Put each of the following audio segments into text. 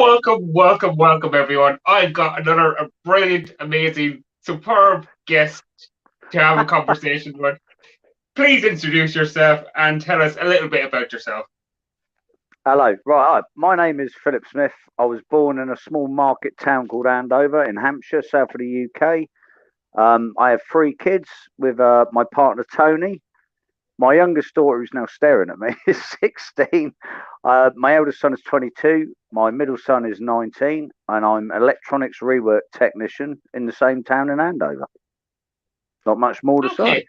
Welcome, everyone. I've got another brilliant, amazing, superb guest to have a conversation with. Please introduce yourself and tell us a little bit about yourself. Hello. My name is Philip Smith. I was born in a small market town called Andover in Hampshire, south of the UK. I have three kids with my partner Tony. My youngest daughter, who's now staring at me, is 16. My eldest son is 22. My middle son is 19. And I'm electronics rework technician in the same town in Andover. Not much more to say.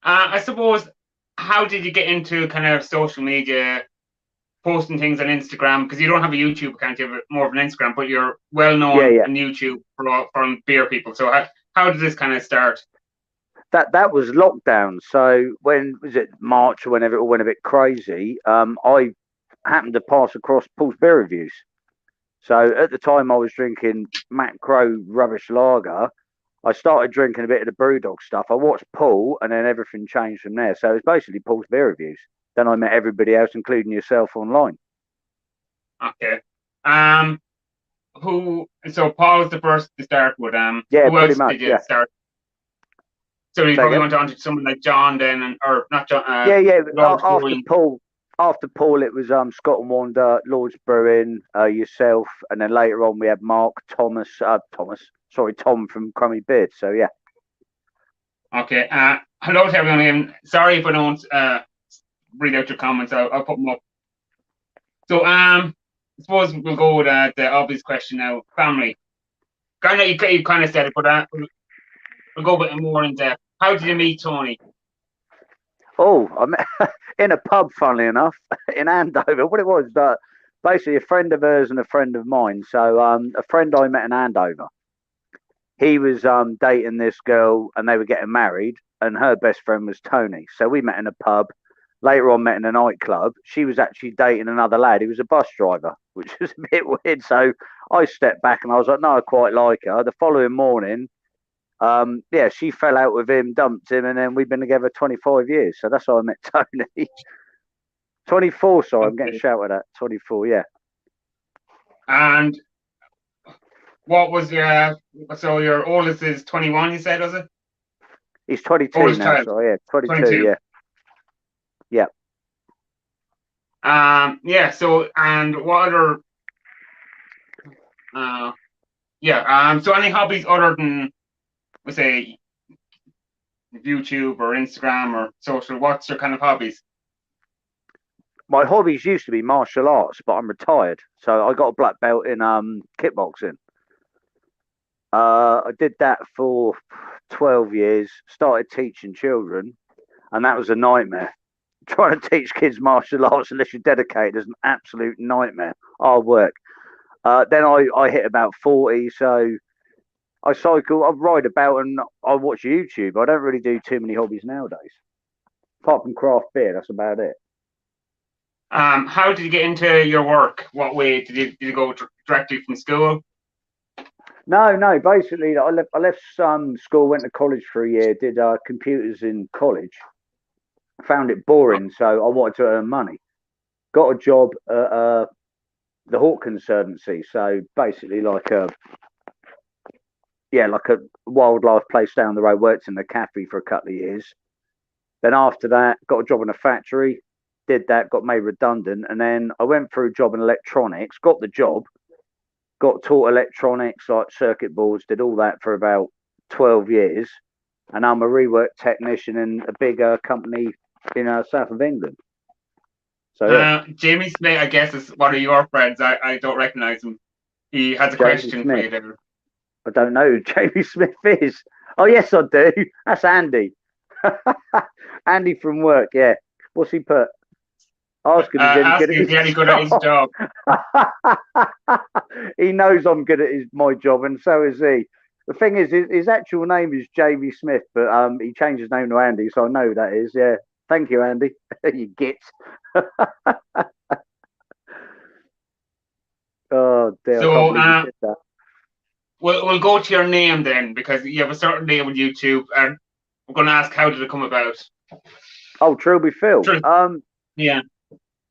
I suppose, how did you get into kind of social media, posting things on Instagram? Because you don't have a YouTube account, you have more of an Instagram, but you're well known on YouTube from beer people. So how did this kind of start? That was lockdown. So when was it, March, or whenever it all went a bit crazy, I happened to pass across Paul's beer reviews. So at the time I was drinking macro rubbish lager. I started drinking a bit of the Brewdog stuff. I watched Paul, and then everything changed from there. So it was basically Paul's beer reviews. Then I met everybody else, including yourself, online. Okay. So Paul was the first to start with. Yeah, who pretty else much. did you start? So you probably went on to someone like John then, or not John. After Paul, it was Scott and Wanda, Lord's Brewing, yourself, and then later on we had Mark, Tom from Crummy Beard. So yeah. Okay. Hello to everyone again. Sorry if I don't read out your comments. I'll put them up. So I suppose we'll go with the obvious question now. Family. I know you kind of said it, but we'll go a bit more in depth. How did you meet Tony? Oh, I met in a pub, funnily enough, in Andover. What it was, basically a friend of hers and a friend of mine. So a friend I met in Andover, he was dating this girl and they were getting married, and her best friend was Tony. So we met in a pub. Later on, met in a nightclub. She was actually dating another lad. He was a bus driver, which was a bit weird. So I stepped back and I was like, no, I quite like her. The following morning, she fell out with him, dumped him, and then we've been together 25 years. So that's how I met Tony. 24, sorry, okay. I'm getting shouted at. 24, yeah. And what was your oldest is 21, you said, was it? He's 22 oldest now, so yeah, 22, yeah. Yeah. So, and what other so any hobbies other than, let's say, YouTube or Instagram or social? What's your kind of hobbies? My hobbies used to be martial arts, but I'm retired. So I got a black belt in kickboxing. I did that for 12 years, started teaching children, and that was a nightmare. Trying to teach kids martial arts unless you're dedicated is an absolute nightmare. Hard work. Then I hit about 40, so I cycle, I ride about, and I watch YouTube. I don't really do too many hobbies nowadays. Apart from craft beer, that's about it. How did you get into your work? What way did you go directly from school? No. Basically, I left school, went to college for a year, did computers in college. Found it boring, so I wanted to earn money. Got a job at the Hawk Conservancy, so basically like a wildlife place down the road. Worked in the cafe for a couple of years. Then after that, got a job in a factory. Did that, got made redundant, and then I went for a job in electronics. Got the job, got taught electronics like circuit boards. Did all that for about 12 years, and I'm a rework technician in a bigger company in south of England. So Jamie Smith, I guess, is one of your friends. I don't recognize him. He has a question for you there. I don't know who Jamie Smith is. Oh yes, I do. That's Andy. Andy from work. Yeah. What's he put? Ask him if he's any good at his job. He knows I'm good at my job, and so is he. The thing is, his actual name is Jamie Smith, but he changed his name to Andy, so I know who that is. Yeah. Thank you, Andy. You git. Oh dear. So we'll go to your name then, because you have a certain name on YouTube, and we're going to ask how did it come about. Oh, Trilby Phil. Yeah.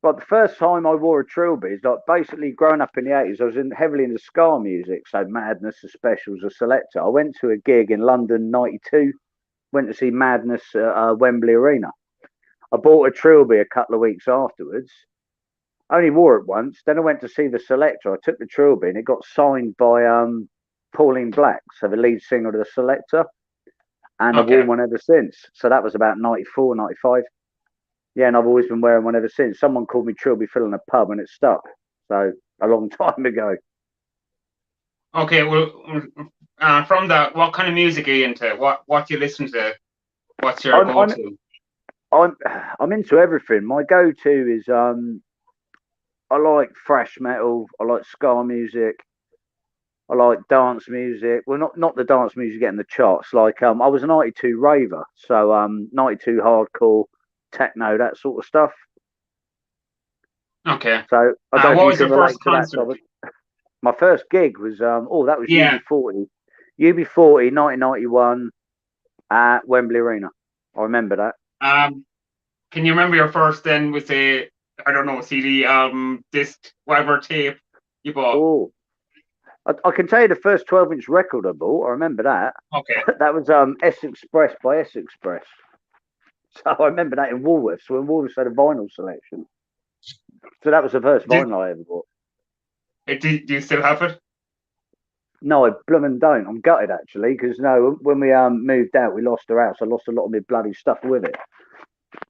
But the first time I wore a trilby is like basically growing up in the 80s. I was heavily into ska music, so Madness, the Specials, the Selector. I went to a gig in London '92. Went to see Madness at Wembley Arena. I bought a trilby a couple of weeks afterwards. I only wore it once. Then I went to see the Selector. I took the trilby and it got signed by Pauline Black, so the lead singer of the Selector. And I've worn one ever since. So that was about 94, 95. Yeah, and I've always been wearing one ever since. Someone called me Trilby Phil in a pub and it stuck. So a long time ago. Okay, well, from that, what kind of music are you into? What do you listen to? What's your go-to? I'm into everything. My go-to is I like thrash metal. I like ska music. I like dance music. Well, not the dance music you get in the charts. Like I was a '92 raver, so '92 hardcore, techno, that sort of stuff. Okay. So I don't what know was your first concert? My first gig was that was UB40, UB40, 1991 at Wembley Arena. I remember that. Can you remember your first then with a I don't know CD, album, disc, whatever tape you bought? Oh, I can tell you the first 12-inch record I bought. I remember that. Okay. That was S Express by S Express. So I remember that in Woolworths when Woolworths had a vinyl selection. So that was the first vinyl I ever bought. Do you still have it? No, I blooming don't. I'm gutted actually because when we moved out, we lost our house. I lost a lot of my bloody stuff with it.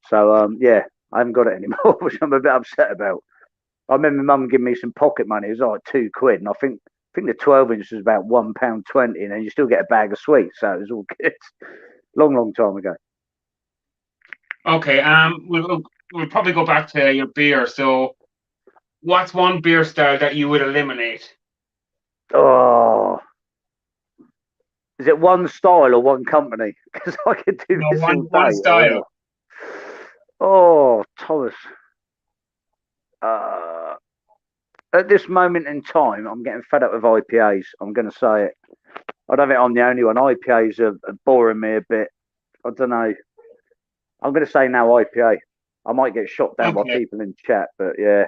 So yeah, I haven't got it anymore, which I'm a bit upset about. I remember Mum giving me some pocket money. It was like £2, and I think the 12-inch was about £1.20, and then you still get a bag of sweets. So it was all good. Long time ago. Okay. We'll probably go back to your beer. So, what's one beer style that you would eliminate? Oh, is it one style or one company? Because I could do this all day. One style. Oh, Thomas. At this moment in time, I'm getting fed up with IPAs. I'm going to say it. I don't think I'm the only one. IPAs are boring me a bit. I don't know. I'm going to say now IPA. I might get shot down by people in chat, but yeah.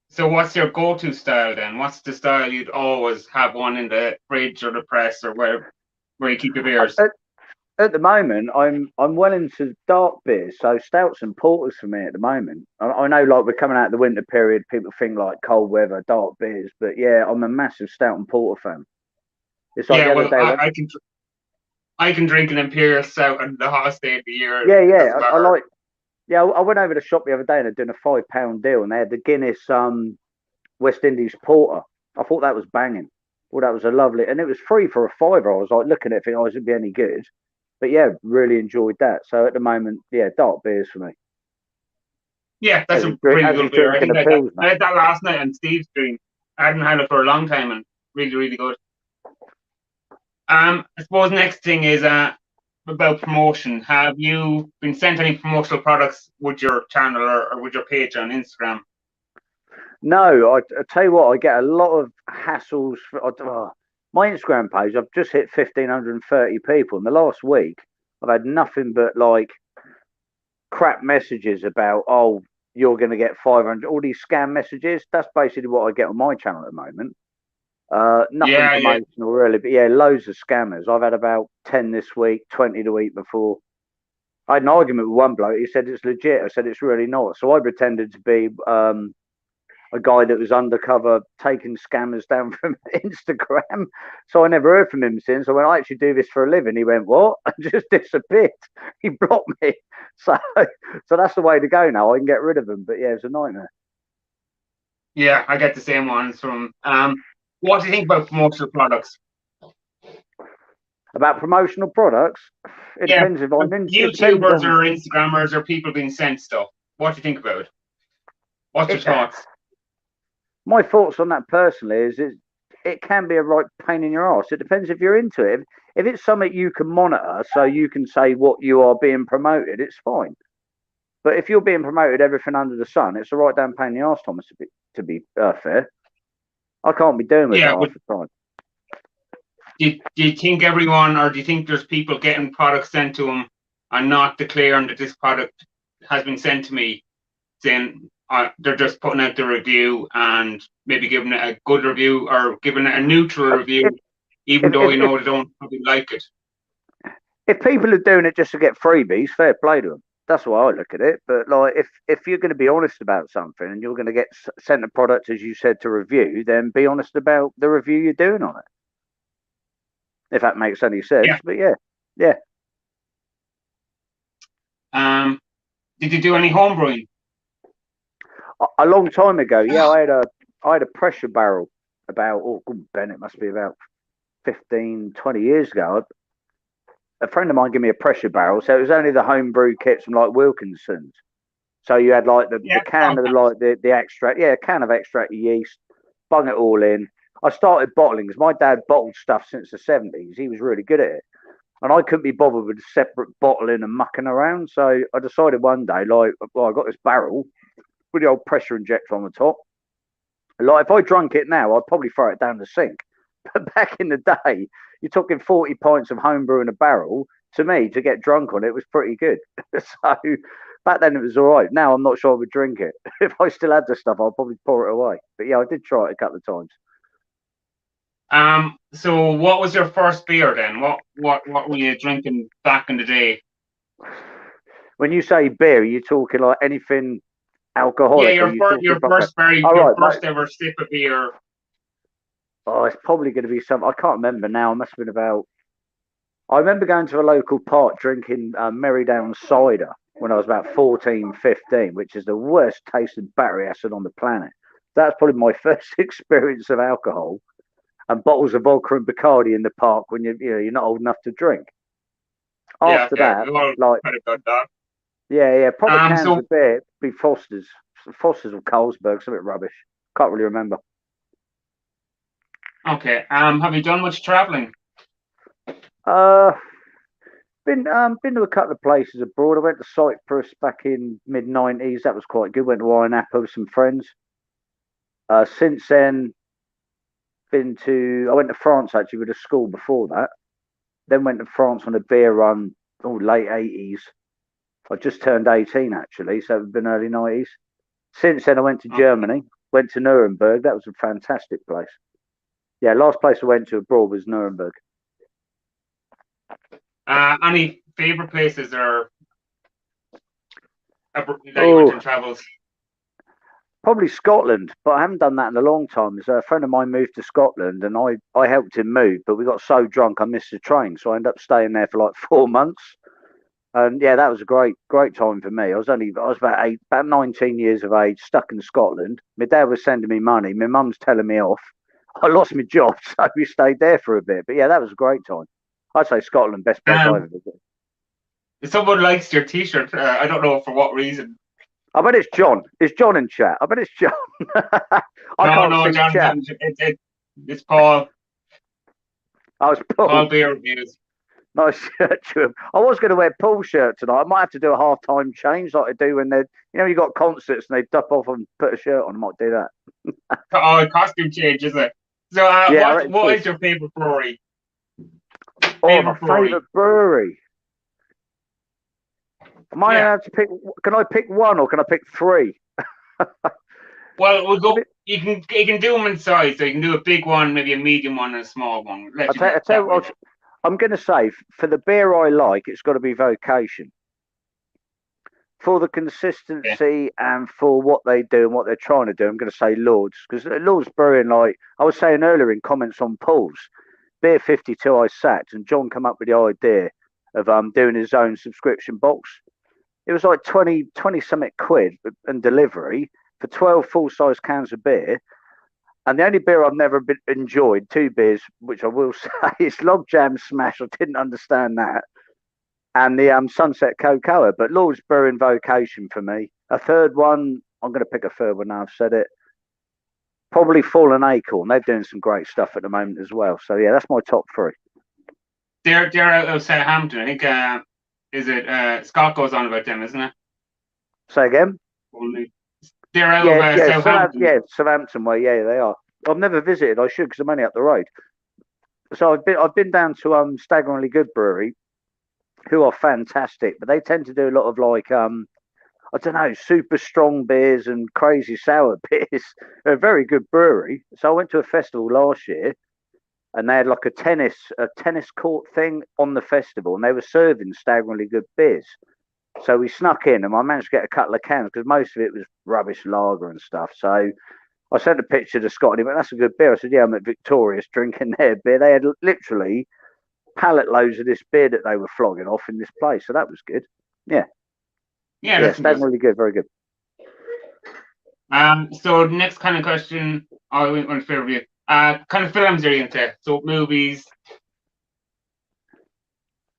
So what's your go-to style then? What's the style you'd always have one in the fridge or the press or where you keep your beers? At the moment, I'm well into dark beers, so stouts and porters for me at the moment. I know, like we're coming out of the winter period, people think like cold weather, dark beers, but yeah, I'm a massive stout and porter fan. It's like I can drink an imperial stout on the hottest day of the year. Yeah, I like. Yeah, I went over to the shop the other day and they're doing a £5 deal, and they had the Guinness West Indies porter. I thought that was banging. Well, that was a lovely, and it was free for a fiver. I was like looking at it, thinking, oh, is it be any good? But yeah, really enjoyed that. So at the moment, yeah, dark beers for me. Yeah, that's a really good beer. I had that last night on Steve's stream. I hadn't had it for a long time and really, really good. I suppose next thing is about promotion. Have you been sent any promotional products with your channel or with your page on Instagram? No, I tell you what, I get a lot of hassles. My Instagram page, I've just hit 1,530 people. In the last week, I've had nothing but like crap messages about, oh, you're going to get 500, all these scam messages. That's basically what I get on my channel at the moment. Nothing promotional really, but yeah, loads of scammers. I've had about 10 this week, 20 the week before. I had an argument with one bloke. He said it's legit. I said it's really not. So I pretended to be a guy that was undercover taking scammers down from Instagram. So I never heard from him since. I went, I actually do this for a living. He went, what? And just disappeared. He blocked me. So that's the way to go now. I can get rid of them. But yeah, it's a nightmare. Yeah, I get the same ones from. What do you think about promotional products? About promotional products? It depends if I'm in. YouTubers or Instagrammers or people being sent stuff. What do you think about it? What's your thoughts? My thoughts on that personally is it can be a right pain in your arse. It depends if you're into it. If it's something you can monitor so you can say what you are being promoted, it's fine. But if you're being promoted everything under the sun, it's a right damn pain in the arse, Thomas, to be fair. I can't be doing it half the time. Do you think everyone, or do you think there's people getting products sent to them and not declaring that this product has been sent to me, saying they're just putting out the review and maybe giving it a good review or giving it a neutral review, even though if, they don't probably like it. if people are doing it just to get freebies, fair play to them. That's why I look at it. But like, if you're going to be honest about something and you're going to get sent a product, as you said, to review, then be honest about the review you're doing on it. If that makes any sense. Yeah. But yeah. Did you do any homebrewing? A long time ago, yeah, I had a pressure barrel about, Ben, it must be about 15, 20 years ago. A friend of mine gave me a pressure barrel, so it was only the homebrew kits from like Wilkinson's. So you had like the can of the extract, a can of extract of yeast, bung it all in. I started bottling because my dad bottled stuff since the 70s. He was really good at it. And I couldn't be bothered with separate bottling and mucking around. So I decided one day, like, well, I got this barrel with the old pressure injector on the top. Like, if I drunk it now, I'd probably throw it down the sink. But back in the day, you're talking 40 pints of homebrew in a barrel. To me, to get drunk on it was pretty good. So back then it was all right. Now I'm not sure I would drink it. If I still had the stuff, I'd probably pour it away. But yeah, I did try it a couple of times. So what was your first beer then? What were you drinking back in the day? When you say beer, are you talking like anything alcoholic? Yeah, your first ever sip of beer. Oh, it's probably going to be some. I can't remember now. It must have been about. I remember going to a local park drinking Merrydown cider when I was about 14, 15, which is the worst tasting battery acid on the planet. That's probably my first experience of alcohol. And bottles of vodka and Bacardi in the park when you're not old enough to drink. After that, like proper cans of beer, be Foster's or Carlsberg, something rubbish. Can't really remember. Okay. Have you done much traveling? Been to a couple of places abroad. I went to Cyprus back in mid-90s. That was quite good. Went to Iron Apple with some friends. Since then, I went to France actually with a school before that. Then went to France on a beer run, late 80s. I just turned 18 actually, so it's been early 90s. Since then, I went to Germany, went to Nuremberg. That was a fantastic place. Yeah, last place I went to abroad was Nuremberg. Any favorite places or that you went and travelled? Probably Scotland, but I haven't done that in a long time. So a friend of mine moved to Scotland, and I helped him move, but we got so drunk I missed the train, so I ended up staying there for like 4 months. And yeah, that was a great time for me. I was about 19 years of age, stuck in Scotland. My dad was sending me money. My mum's telling me off. I lost my job, so we stayed there for a bit. But yeah, that was a great time. I'd say Scotland, best place I've ever visited. Someone likes your T-shirt. I don't know for what reason. I bet it's John. It's John in chat. I bet it's John. No, John. It's Paul. I was Paul Beer Reviews. Nice shirt to him. I was going to wear Paul's shirt tonight. I might have to do a half-time change like I do when you got concerts and they duck off and put a shirt on. I might do that. A costume change, is it? So, what is your favourite brewery? My favourite brewery. Am I allowed to pick? Can I pick one or can I pick three? Well, we'll go. You can do them in size. So you can do a big one, maybe a medium one, and a small one. I tell you what, I'm going to say for the beer I like, it's got to be Vocation. For the consistency and for what they do and what they're trying to do, I'm going to say Lords, because Lords Brewing, like I was saying earlier in comments on Paul's Beer 52, I sacked, and John came up with the idea of doing his own subscription box. It was like 20 something quid and delivery for 12 full-size cans of beer. And the only beer I've never enjoyed, 2 beers, which I will say, is Log Jam Smash. I didn't understand that. And the Sunset Cocoa. But Lord's Brewing Vocation for me. A third one, I'm going to pick a third one now I've said it. Probably Fallen Acorn. They're doing some great stuff at the moment as well. So, yeah, that's my top 3. They're out of Southampton. I think, is it Scott goes on about them, isn't it? Say again? They're out of Southampton. Yeah, Southampton way. Yeah, they are. I've never visited. I should because I'm only up the road. So I've been down to Staggeringly Good Brewery, who are fantastic, but they tend to do a lot of like I don't know, super strong beers and crazy sour beers. They're a very good brewery. So I went to a festival last year, and they had like a tennis court thing on the festival, and they were serving staggeringly good beers. So we snuck in, and I managed to get a couple of cans because most of it was rubbish lager and stuff. So I sent a picture to Scott, and he went, "That's a good beer." I said, "Yeah, I'm at Victoria's drinking their beer." They had literally pallet loads of this beer that they were flogging off in this place, so that was good. Yeah, Yeah, yeah, that's staggeringly good. really good, very good. So the next kind of question, I went fair review. Kind of films are you into? So movies,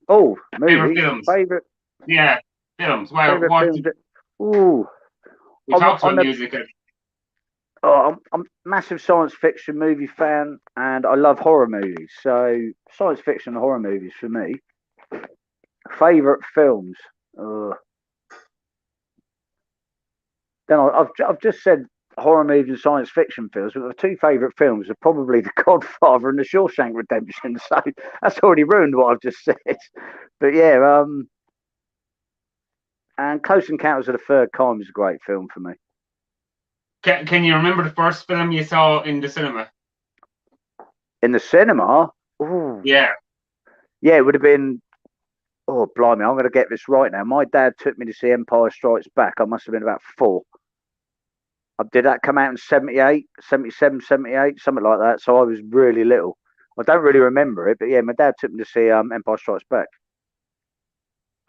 Oh, favorite movies, films. favorite Yeah, films. Well, favorite films. Ooh, we I'm talked about I'm a music. I'm a massive science fiction movie fan, and I love horror movies. So science fiction and horror movies for me. Favorite films. Uh, then I've just said horror movies and science fiction films, but the two favourite films are probably The Godfather and The Shawshank Redemption. So that's already ruined what I've just said. But yeah, and Close Encounters of the Third Kind is a great film for me. Can you remember the first film you saw in the cinema? In the cinema, ooh, Yeah. yeah, it would have been. Oh, blimey, I'm going to get this right now. My dad took me to see Empire Strikes Back. I must have been about 4. Did that come out in 78, 77, 78, something like that? So I was really little. I don't really remember it, but yeah, my dad took me to see Empire Strikes Back.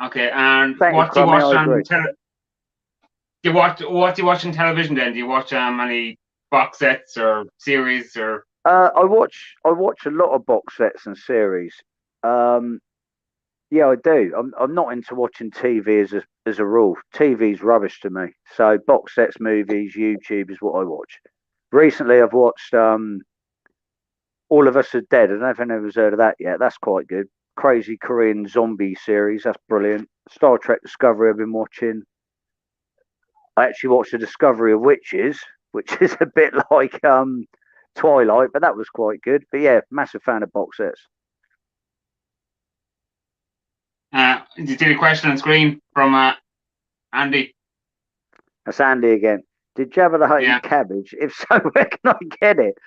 Okay. And Thank you, what do you Crummy. watch I agree. on do you watch what do you watch on television then? Do you watch any box sets or series or I watch a lot of box sets and series. Um, yeah, I do. I'm not into watching TV as a rule. TV's rubbish to me. So box sets, movies, YouTube is what I watch. Recently, I've watched All of Us Are Dead. I don't know if anyone's heard of that yet. That's quite good. Crazy Korean zombie series. That's brilliant. Star Trek Discovery. I've been watching. I actually watched the Discovery of Witches, which is a bit like Twilight, but that was quite good. But yeah, massive fan of box sets. did you see the question on screen from Andy? That's Andy again. Did you ever Yeah. eat cabbage? If so, where can I get it?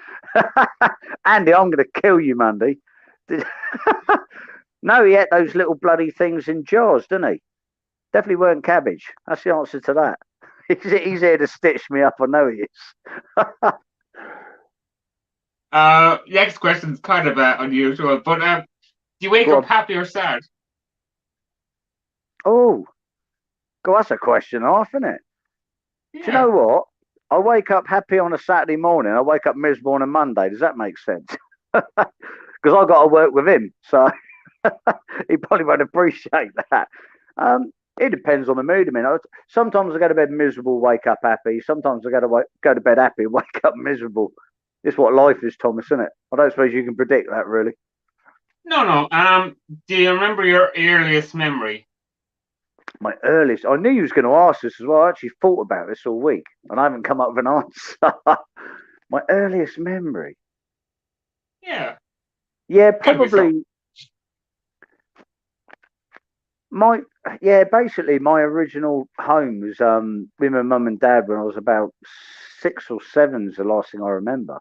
Andy, I'm going to kill you, Monday. Did... no, he ate those little bloody things in jars, didn't he? Definitely weren't cabbage. That's the answer to that. He's here to stitch me up. I know he is. Next question is kind of unusual, but do you wake Go up on. happy or sad? Oh, God, that's a question off, isn't it? Do you Yeah. know what? I wake up happy on a Saturday morning. I wake up miserable on a Monday. Does that make sense? Because I got to work with him, so he probably won't appreciate that. It depends on the mood. I mean, sometimes I go to bed miserable, wake up happy. Sometimes I go to bed happy, wake up miserable. It's what life is, Thomas, isn't it? I don't suppose you can predict that, really. No, no. Do you remember your earliest memory? My earliest, I knew you was going to ask this as well. I actually thought about this all week, and I haven't come up with an answer. My earliest memory. Yeah. Yeah, Could be so. probably my yeah. Basically, my original home was with my mum and dad when I was about 6 or 7. Is the last thing I remember.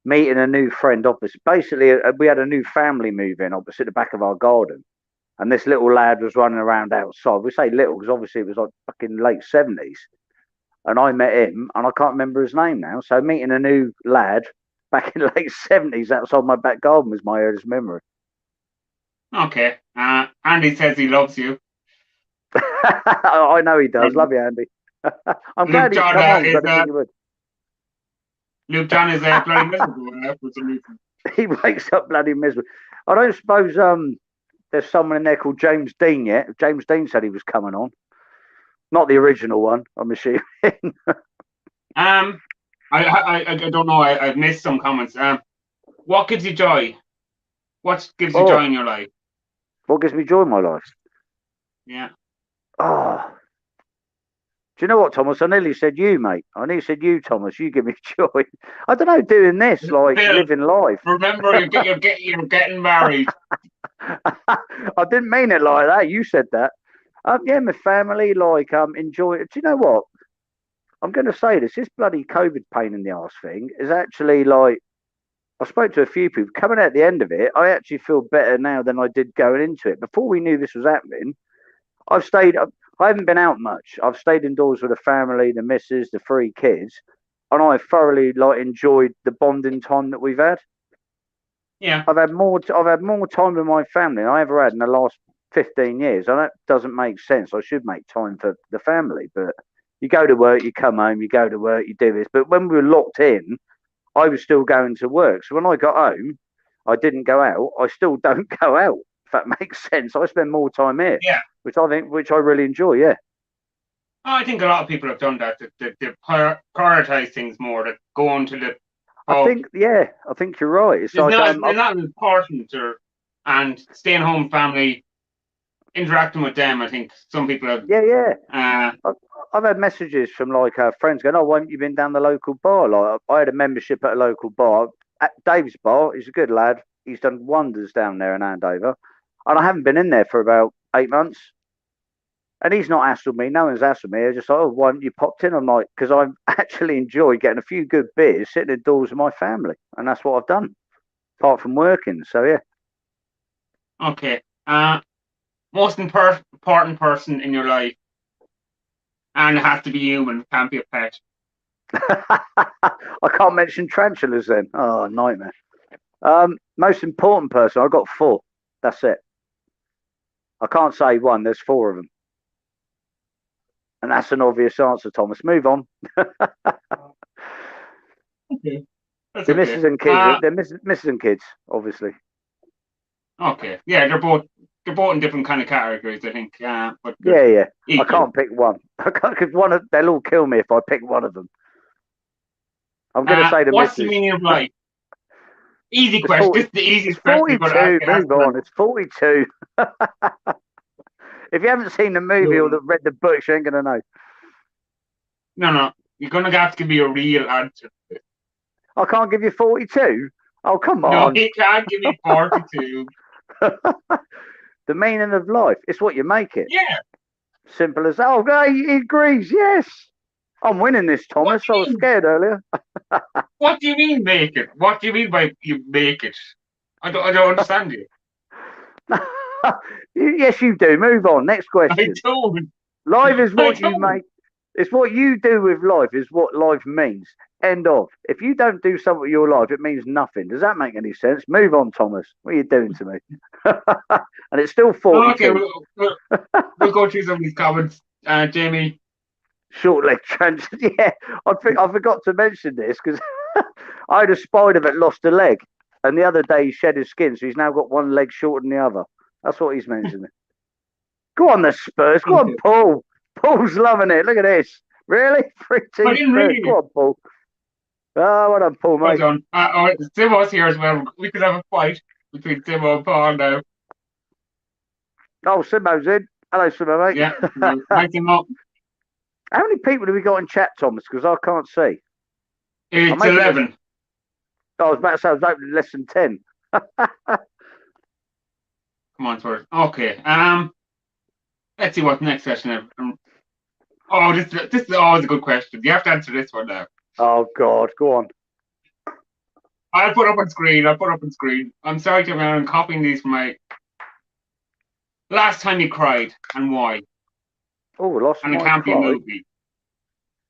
Meeting a new friend opposite. Basically, we had a new family move in opposite the back of our garden, and this little lad was running around outside. We say little because obviously it was like fucking late 70s. And I met him, and I can't remember his name now. So meeting a new lad back in the late 70s outside my back garden was my earliest memory. Okay. Andy says he loves you. I know he does. Love you, Andy. I'm Luke glad he's John come on is because I didn't think he would. Luke John is bloody miserable for some reason. He wakes up bloody miserable. I don't suppose there's someone in there called James Dean yet. James Dean said he was coming on. Not the original one, I'm assuming. I don't know. I've missed some comments. What gives you joy? What gives you joy Oh, in your life? what gives me joy in my life? Yeah. Oh, do you know what, Thomas? I nearly said you, mate. I nearly said you, Thomas. You give me joy. I don't know, doing this, like Phil, living life. remember you're getting married. I didn't mean it like that. You said that. Yeah, my family like enjoy it. Do you know what? I'm going to say this. This bloody COVID pain in the arse thing is actually like I spoke to a few people coming out the end of it. I actually feel better now than I did going into it. Before we knew this was happening, I've stayed. I haven't been out much. I've stayed indoors with the family, the missus, the three kids, and I thoroughly like enjoyed the bonding time that we've had. Yeah. I've had more time with my family than I ever had in the last 15 years. And that doesn't make sense. I should make time for the family, but you go to work, you come home, you go to work, you do this. But when we were locked in, I was still going to work. So when I got home, I didn't go out. I still don't go out. If that makes sense, I spend more time here, Yeah. which I really enjoy. Yeah. I think a lot of people have done that. They prioritize things more. That going to the I pub think, yeah, I think you're right. It's is like, not they're not important, and staying home family interacting with them. I think some people have. yeah, yeah. Uh, I've had messages from like friends going, "Oh, why haven't you been down the local bar?" Like I had a membership at a local bar, at Dave's bar. He's a good lad. He's done wonders down there in Andover, and I haven't been in there for about 8 months. And he's not hassled me. No one's hassled me. They're just like, "Oh, why haven't you popped in?" I'm like, "Because I actually enjoy getting a few good beers, sitting indoors with my family, and that's what I've done, apart from working." So yeah. okay. Most important person in your life, and it has to be human. Can't be a pet. I can't mention tarantulas then. Oh, nightmare. Most important person, I've got four. That's it. I can't say one. There's four of them, and that's an obvious answer, Thomas. Move on. Okay, that's The okay. missus and kids. They're missus and kids, obviously. Okay. Yeah, they're both in different kind of categories, I think. But they're Yeah, yeah. I equal. can't pick one. I can't because they'll all kill me if I pick one of them. I'm gonna say the What's the missus. meaning of life? Easy It's question. 40. This is the It's easiest question you could 42. ask Move me. on. It's 42. If you haven't seen the movie or read the books, you ain't gonna know. No, no. You're gonna have to give me a real answer. I can't give you 42. Oh, come No, on. he can't give me 42. The meaning of life. It's what you make it. Yeah. Simple as that. Oh, he agrees. Yes. I'm winning this, What Thomas. do I you was mean? scared earlier. What do you mean make it? What do you mean by you make it? I don't understand you. Yes, you do. Move on. Next I question. don't. Life is I what you don't. make. It's what you do with life is what life means. End of. If you don't do something with your life, it means nothing. Does that make any sense? Move on, Thomas. What are you doing to me? And it's still Okay, 42. we'll go through some of these comments. Jamie. Short leg trench. Yeah, I forgot to mention this because I had a spider that lost a leg, and the other day he shed his skin, so he's now got one leg shorter than the other. That's what he's mentioning. Go on, the Spurs. Go on, Okay. Paul. Paul's loving it. Look at this. Really? 3-2 I didn't Spurs. read Go it. on, Paul. Oh, well done, Paul, Well mate. done. Simo's here as well. We could have a fight between Simo and Paul now. Oh, Simo's in. Hello, Simo, mate. Yeah. Hi, Simo. How many people have we got in chat, Thomas? Because I can't see. I'm It's making this. 11. I was about to say I was hoping less than 10. Come on, Spurs. Okay. Let's see what the next question. Oh, this is always a good question. You have to answer this one now. Oh, God. Go on. I'll put up on screen. I'm sorry to I'm copying these from my last time you cried and why. Oh, lost And it my can't be a cry. movie.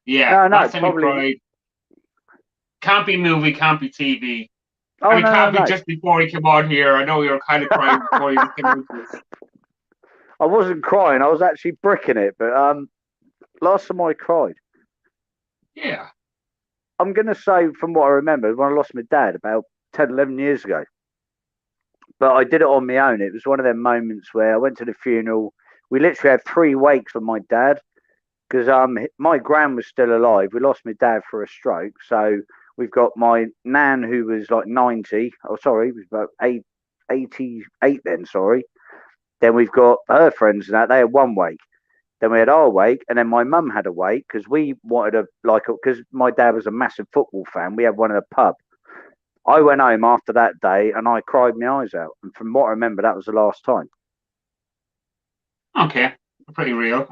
Yeah, No, last time you probably. cried. Can't be movie, can't be TV. Oh, And it no, can't be no. just before he came on here. I know you were kind of crying before you came into this. I wasn't crying. I was actually bricking it. But last time I cried, Yeah. I'm going to say from what I remember, when I lost my dad about 10, 11 years ago. But I did it on my own. It was one of them moments where I went to the funeral. We literally had 3 wakes for my dad because my gran was still alive. We lost my dad for a stroke. So we've got my nan who was like 90. Oh, sorry, it was about 88 then, sorry. Then we've got her friends and that. They had 1 wake. Then we had our wake, and then my mum had a wake because we wanted because my dad was a massive football fan. We had one in a pub. I went home after that day and I cried my eyes out. And from what I remember, that was the last time. Okay. pretty real.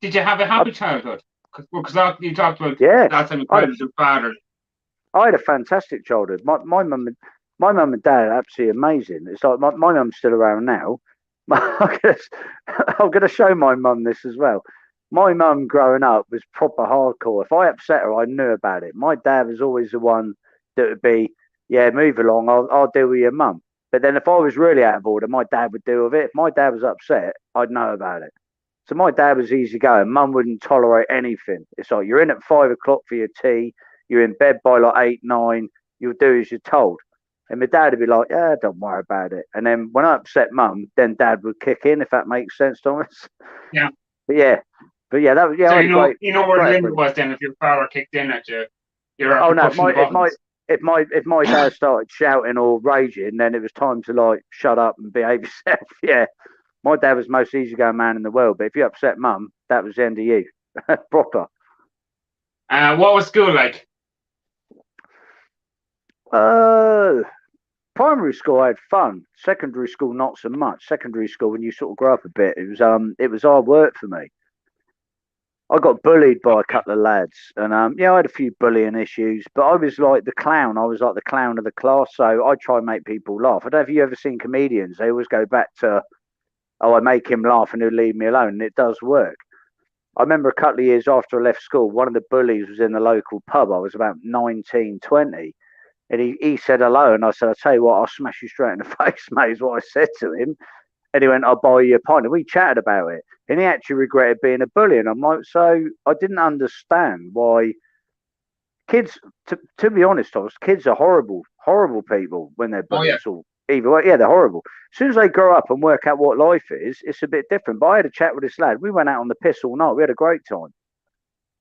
Did you have a I, happy childhood? Because you talked about yeah, last time you I had cried with your father. I had a fantastic childhood. My mum and dad are absolutely amazing. It's like my mum's still around now. I'm gonna show my mum this as well. My mum growing up was proper hardcore. If I upset her, I knew about it. My dad was always the one that would be, yeah, move along. I'll deal with your mum. But then if I was really out of order, my dad would deal with it. If my dad was upset, I'd know about it. So my dad was easy going. Mum wouldn't tolerate anything. It's like you're in at 5 o'clock for your tea. You're in bed by like 8, 9. You'll do as you're told. And my dad would be like, "Yeah, don't worry about it." And then when I upset mum, then dad would kick in, if that makes sense, Thomas. Yeah. But yeah, that was, yeah. So I had a great, you know where the great limit upbringing. was then if your father kicked in at you. You're Oh after no, pushing the buttons. if my dad started shouting or raging, then it was time to like shut up and behave yourself. Yeah, my dad was the most easygoing man in the world. But if you upset mum, that was the end of you, proper. What was school like? Uh, Primary school I had fun. Secondary school not so much. Secondary school when you sort of grow up a bit, it was hard work for me. I got bullied by a Okay. couple of lads, and yeah, I had a few bullying issues. But I was like the clown. I was like the clown of the class, so I try and make people laugh. I don't know if you ever seen comedians. They always go back to, oh, I make him laugh and he'll leave me alone, and it does work. I remember a couple of years after I left school, one of the bullies was in the local pub. I was about 19, 20. And he said hello, and I said, "I'll tell you what, I'll smash you straight in the face, mate," is what I said to him. And he went, "I'll buy you a pint." And we chatted about it. And he actually regretted being a bully. And I'm like, so I didn't understand why kids, to be honest, Thomas, kids are horrible, horrible people when they're Oh yeah. bullies or either way. Yeah, they're horrible. As soon as they grow up and work out what life is, it's a bit different. But I had a chat with this lad. We went out on the piss all night. We had a great time.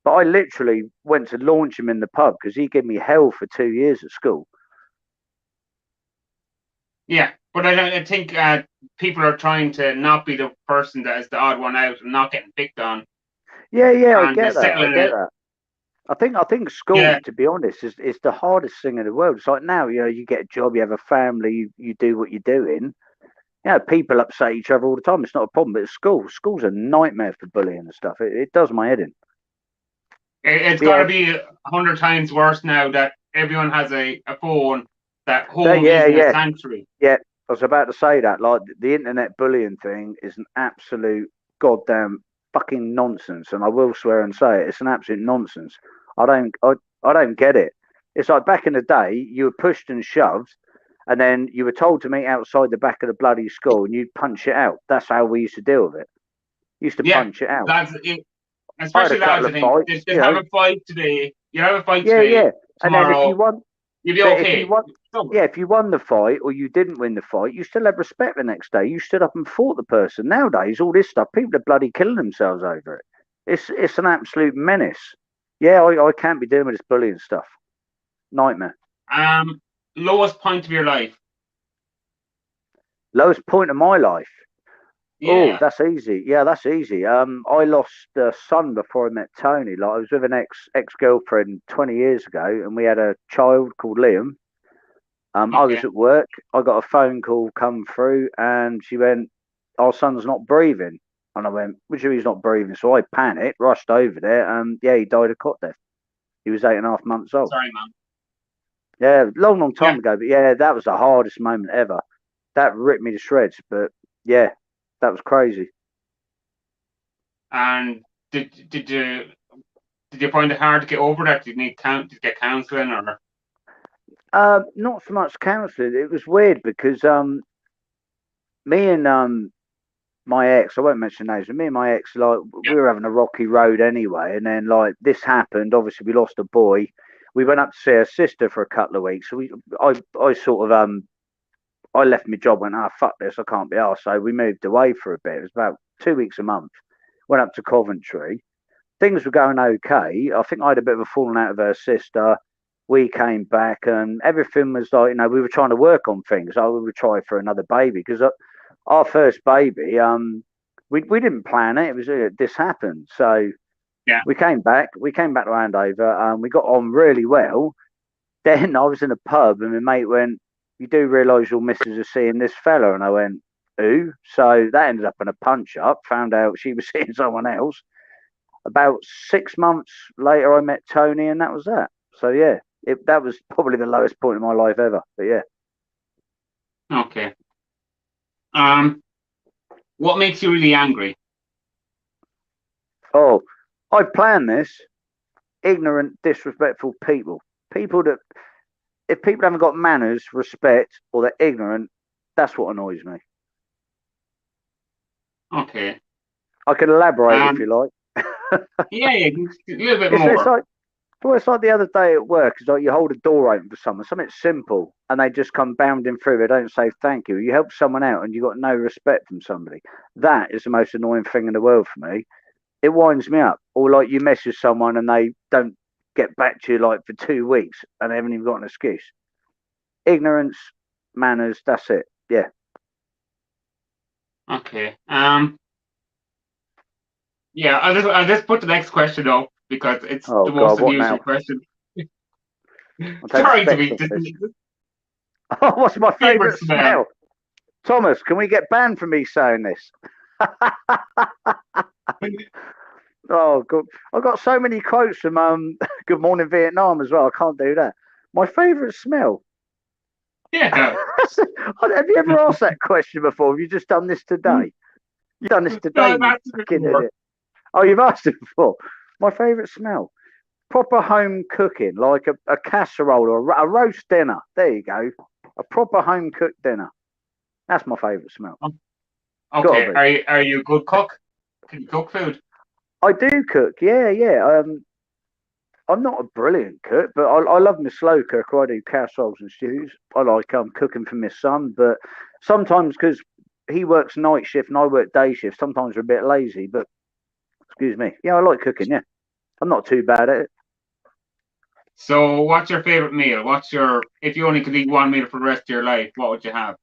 But I literally went to launch him in the pub because he gave me hell for 2 years at school. Yeah. But I think people are trying to not be the person that is the odd one out and not getting picked on Yeah, yeah, I and get that. I settling get it. that. I think school, Yeah. to be honest, is the hardest thing in the world. It's like now, you get a job, you have a family, you do what you're doing. People upset each other all the time. It's not a problem. But at school's a nightmare for bullying and stuff. It does my head in. It's But got yeah, to be 100 times worse now that everyone has a phone that that, home yeah, isn't a yeah, sanctuary. yeah. I was about to say that. Like the internet bullying thing is an absolute goddamn fucking nonsense, and I will swear and say it. It's an absolute nonsense. I don't, I, I don't get it. It's like back in the day, you were pushed and shoved, and then you were told to meet outside the back of the bloody school, and you'd punch it out. That's how we used to deal with it. Used to Yeah. punch it out. Lads, I had a especially couple lads, I of think fights, they'd have a fight today. You have a fight yeah, today, yeah. And then if you tomorrow, won, you'll be but if you okay. won, So, yeah, if you won the fight or you didn't win the fight, you still had respect the next day. You stood up and fought the person. Nowadays, all this stuff, people are bloody killing themselves over it. It's an absolute menace. Yeah, I can't be doing with this bullying stuff. Nightmare. um, lowest point of your life. Lowest point of my life. Oh, Yeah. that's easy. Yeah, that's easy. I lost a son before I met Tony. Like I was with an ex girlfriend 20 years ago, and we had a child called Liam. I was Okay. at work. I got a phone call come through, and she went, "Our son's not breathing." And I went, "What do you mean he's not breathing?" So I panicked, rushed over there, and yeah, he died of cot death. He was 8.5 months old. Sorry, man. Yeah, long, long Yeah. time ago. But yeah, that was the hardest moment ever. That ripped me to shreds. But yeah, that was crazy. And did you find it hard to get over that? Did you need to get counselling or? Not so much counselling. It was weird because me and my ex, I won't mention names, but me and my ex, like, Yeah. we were having a rocky road anyway. And then, like, this happened. Obviously, we lost a boy. We went up to see her sister for a couple of weeks. So I sort of, I left my job, went, ah, fuck this, I can't be arsed. So we moved away for a bit. It was about 2 weeks a month. Went up to Coventry. Things were going okay. I think I had a bit of a falling out of her sister. We came back and everything was like, we were trying to work on things. I would try for another baby because our first baby, we didn't plan it. It was this happened. So Yeah. we came back to Andover. We got on really well. Then I was in a pub and my mate went, "You do realise your missus is seeing this fella?" And I went, who. So that ended up in a punch up. Found out she was seeing someone else. About 6 months later, I met Tony, and that was that. So yeah, that was probably the lowest point in my life ever. But yeah. Okay. What makes you really angry? Oh, I planned this. Ignorant, disrespectful people. People that, if people haven't got manners, respect, or they're ignorant, that's what annoys me. Okay. I can elaborate if you like. Yeah, a little bit It's more. like, well, it's like the other day at work. It's like you hold a door open for someone, something simple, and they just come bounding through. They don't say thank you. You help someone out, and you got no respect from somebody. That is the most annoying thing in the world for me. It winds me up. Or like you message someone and they don't get back to you like for 2 weeks, and they haven't even got an excuse. Ignorance, manners. That's it. Yeah. Okay. Yeah, I'll just put the next question up because it's Oh the most God, what unusual now? question. I'll take the Sorry to specs be off this this. Oh, what's my favorite favourite smell. smell? Thomas, can we get banned for me saying this? Oh, God. I've got so many quotes from Good Morning Vietnam as well. I can't do that. My favourite smell. Yeah. Have you ever asked that question before? Have you just done this today? You've done this No, today, I've you asked it fucking before. idiot. Oh, you've asked it before. My favourite smell. Proper home cooking, like a casserole or a roast dinner. There you go. A proper home cooked dinner. That's my favourite smell. Gotta Okay. be. Are you a good cook? Can you cook food? I do cook, yeah, yeah. I'm not a brilliant cook, but I love my slow cook. I do casseroles and stews. I like cooking for my son, but sometimes because he works night shift and I work day shift, sometimes we're a bit lazy. But excuse me, yeah, I like cooking. Yeah, I'm not too bad at it. So, what's your favorite meal? If you only could eat one meal for the rest of your life, what would you have?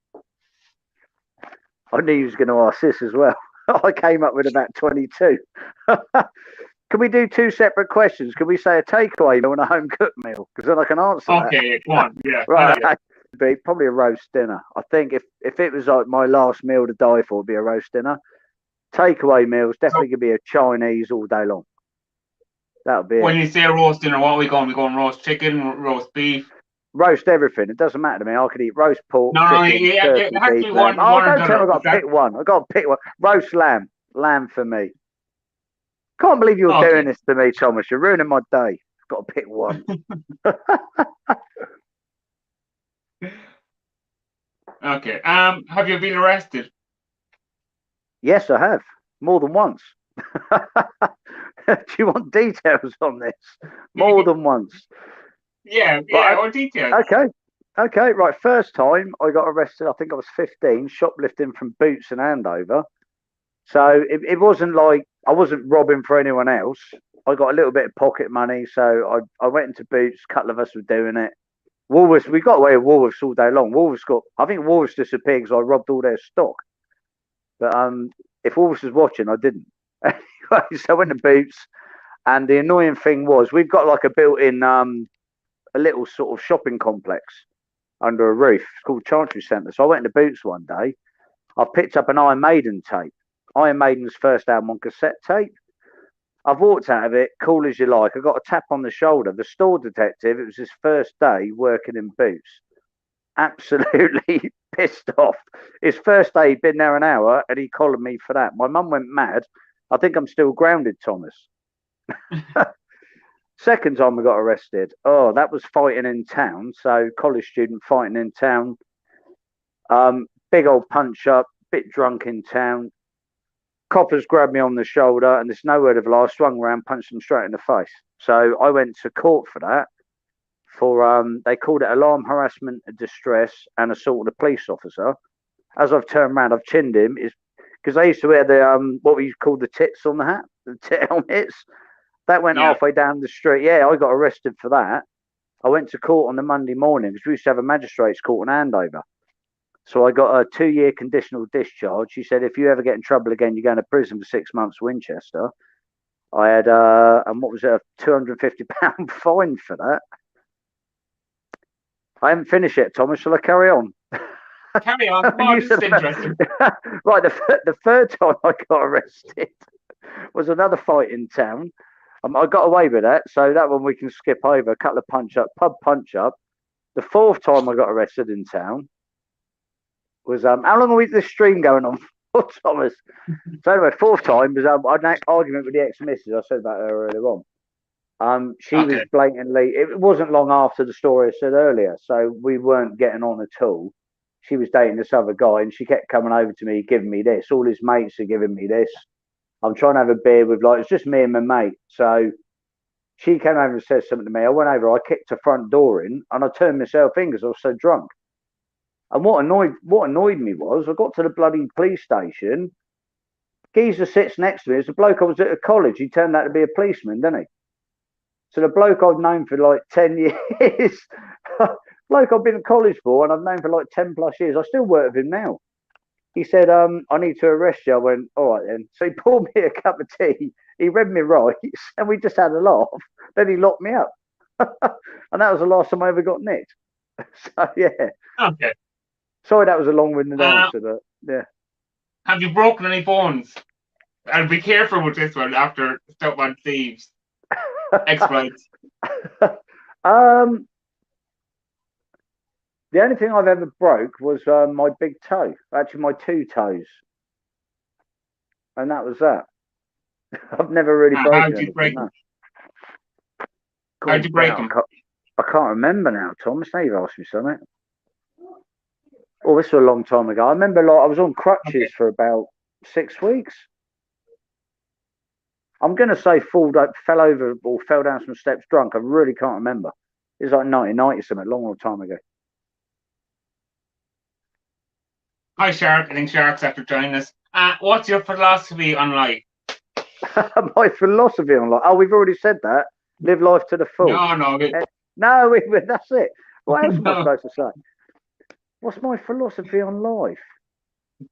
I knew you was going to ask this as well. I came up with about 22. Can we do two separate questions? Can we say a takeaway meal and a home cooked meal? Because then I can answer that. Okay, go on. Yeah, I Right, like it. be probably a roast dinner. I think if it was like my last meal to die for, it'd be a roast dinner. Takeaway meals So, definitely could be a Chinese all day long. That would be it. when you say roast dinner, what are we going? We going roast chicken, roast beef? Roast everything. It doesn't matter to me. I could eat roast pork, No, no, chicken, yeah, it turkey, has to beef, be lamb. one, Oh, one or the don't tell me other. I've got to pick one. I've got to pick one. Roast lamb. Lamb for me. Can't believe you're doing Okay, this to me, Thomas. You're ruining my day. I've got to pick one. okay. Have you been arrested? Yes, I have. More than once. Do you want details on this? More than once. Yeah, Right. yeah. Or details. Okay. Okay. Right. First time I got arrested, I think I was 15, shoplifting from Boots and Andover. So it wasn't like I wasn't robbing for anyone else. I got a little bit of pocket money. So I went into Boots. A couple of us were doing it. Woolworths, we got away with Woolworths all day long. I think Woolworths disappeared because I robbed all their stock. But if Woolworths was watching, I didn't. Anyway, so I went to Boots. And the annoying thing was, we've got like a built-in, a little sort of shopping complex under a roof. It's called Chancery Centre. So I went to Boots one day. I picked up an Iron Maiden tape, Iron Maiden's first album on cassette tape. I've walked out of it, cool as you like. I got a tap on the shoulder. The store detective, it was his first day working in Boots. Absolutely pissed off. His first day, he'd been there an hour, and he collared me for that. My mum went mad. I think I'm still grounded, Thomas. Second time I got arrested. Oh, that was fighting in town. So college student fighting in town. Big old punch up, bit drunk in town. Coppers grabbed me on the shoulder, and there's no word of a lie. I swung around, punched them straight in the face. So I went to court for that. For they called it alarm, harassment, distress, and assault of a police officer. As I've turned around, I've chinned him. Is because I used to wear the what we call the tits on the hat, the tit helmets. That went Yeah. halfway down the street. Yeah, I got arrested for that. I went to court on the Monday morning because we used to have a magistrate's court in Andover. So I got a 2 year conditional discharge. She said, if you ever get in trouble again, you're going to prison for 6 months, Winchester. I had, and what was it, a £250 fine for that. I haven't finished yet, Thomas. Shall I carry on? Carry on. Come on, You this is said interesting. right. The third time I got arrested was another fight in town. I got away with that, so that one we can skip over. A couple of pub punch up. The fourth time I got arrested in town was how long was this stream going on for, Thomas? So anyway, fourth time was I had an argument with the ex-missus. I said about her earlier on. She was Okay. blatantly. It wasn't long after the story I said earlier, so we weren't getting on at all. She was dating this other guy, and she kept coming over to me, giving me this. All his mates are giving me this. I'm trying to have a beer with it's just me and my mate. So she came over and said something to me. I went over, I kicked the front door in, and I turned myself in because I was so drunk. And what annoyed me was I got to the bloody police station. Geezer sits next to me. It's a bloke I was at a college. He turned out to be a policeman, didn't he? So the bloke I've known for like 10 years, bloke I've been at college for, and I've known for like 10 plus years. I still work with him now. He said, I need to arrest you. I went, all right then. So he poured me a cup of tea. He read me rights, and we just had a laugh. Then he locked me up. And that was the last time I ever got nicked. So, yeah. Okay. Sorry, that was a long-winded Uh, answer, but yeah. have you broken any bones? And be careful with this one after stuff on thieves. Exploits. um, the only thing I've ever broke was my big toe. Actually, my two toes. And that was that. I've never really How broken did you anything. break No. them? How did you break I them? can't remember now, Thomas. Now you've asked me something. Oh, this was a long time ago. I remember I was on Okay. crutches for about 6 weeks. I'm going to say fell over or fell down some steps drunk. I really can't remember. It was like 1990 something, long time ago. Hi, Shark. I think Shark's after joining us. What's your philosophy on life? My philosophy on life. Oh, we've already said that. Live life to the full. No. No, that's it. What else am I No. supposed to say? What's my philosophy on life?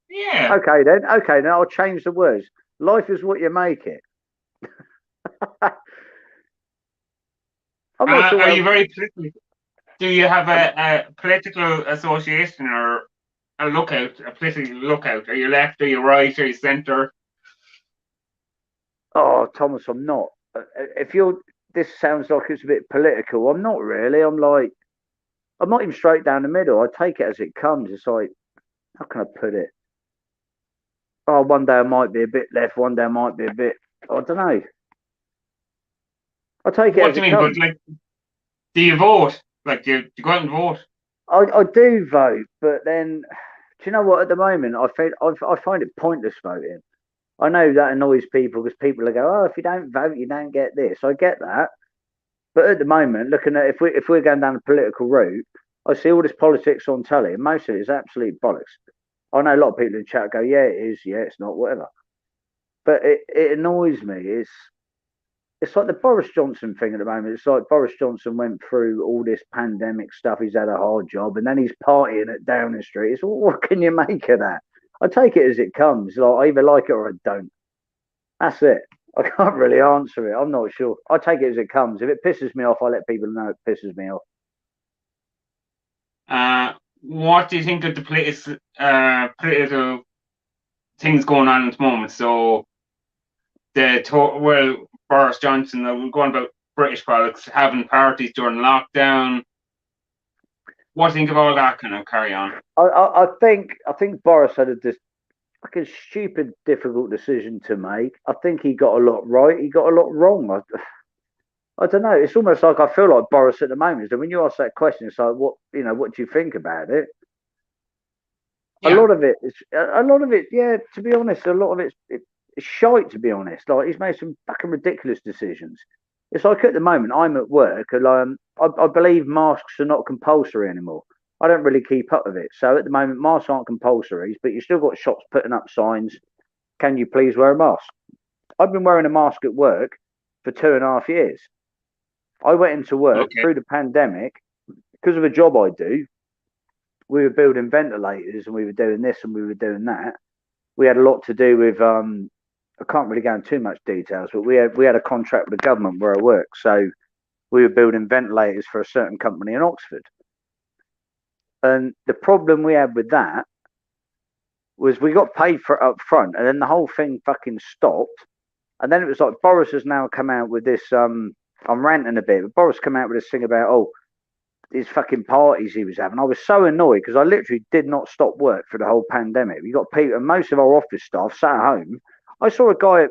Yeah. Okay, then. I'll change the words. Life is what you make it. I'm not sure. Are you very political? Do you have a political association or a political lookout? Are you left? Are you right? Are you centre? Oh, Thomas, I'm not. If you're, this sounds like it's a bit political. I'm not really. I'm not even straight down the middle. I take it as it comes. It's like, how can I put it? Oh, one day I might be a bit left. One day I might be a bit. I don't know. I take it What as do you it mean? But comes. like, do you vote? Like, do you go out and vote? I do vote, but then, do you know what? At the moment, I find it pointless voting. I know that annoys people because people will go, "Oh, if you don't vote, you don't get this." I get that, but at the moment, looking at if we're going down the political route, I see all this politics on telly, and most of it is absolute bollocks. I know a lot of people in chat go, "Yeah, it is. Yeah, it's not. Whatever." But it annoys me. It's like the Boris Johnson thing at the moment. It's like Boris Johnson went through all this pandemic stuff. He's had a hard job, and then he's partying at Downing Street. It's what can you make of that? I take it as it comes. Like I either like it or I don't. That's it. I can't really answer it. I'm not sure. I take it as it comes. If it pisses me off, I let people know it pisses me off. What do you think of the political things going on at the moment? So Boris Johnson, we're going about British politics, having parties during lockdown. What do you think of all that kind of carry on? I think Boris had this fucking stupid, difficult decision to make. I think he got a lot right. He got a lot wrong. I don't know. It's almost like I feel like Boris at the moment. So when you ask that question, it's like, what do you think about it? A Yeah. lot of it is, yeah. To be honest, a lot of it's shite. To be honest, like he's made some fucking ridiculous decisions. It's like at the moment I'm at work and I believe masks are not compulsory anymore. I don't really keep up with it. So at the moment, masks aren't compulsory, but you still got shops putting up signs. Can you please wear a mask? I've been wearing a mask at work for 2.5 years. I went into work Okay. through the pandemic because of a job I do. We were building ventilators and we were doing this and we were doing that. We had a lot to do with I can't really go into too much details, but we had a contract with the government where I work. So we were building ventilators for a certain company in Oxford. And the problem we had with that was we got paid for it up front, and then the whole thing fucking stopped. And then it was like Boris has now come out with this. I'm ranting a bit, but Boris come out with this thing about his fucking parties he was having. I was so annoyed because I literally did not stop work for the whole pandemic. We got people, and most of our office staff sat at home. I saw a guy at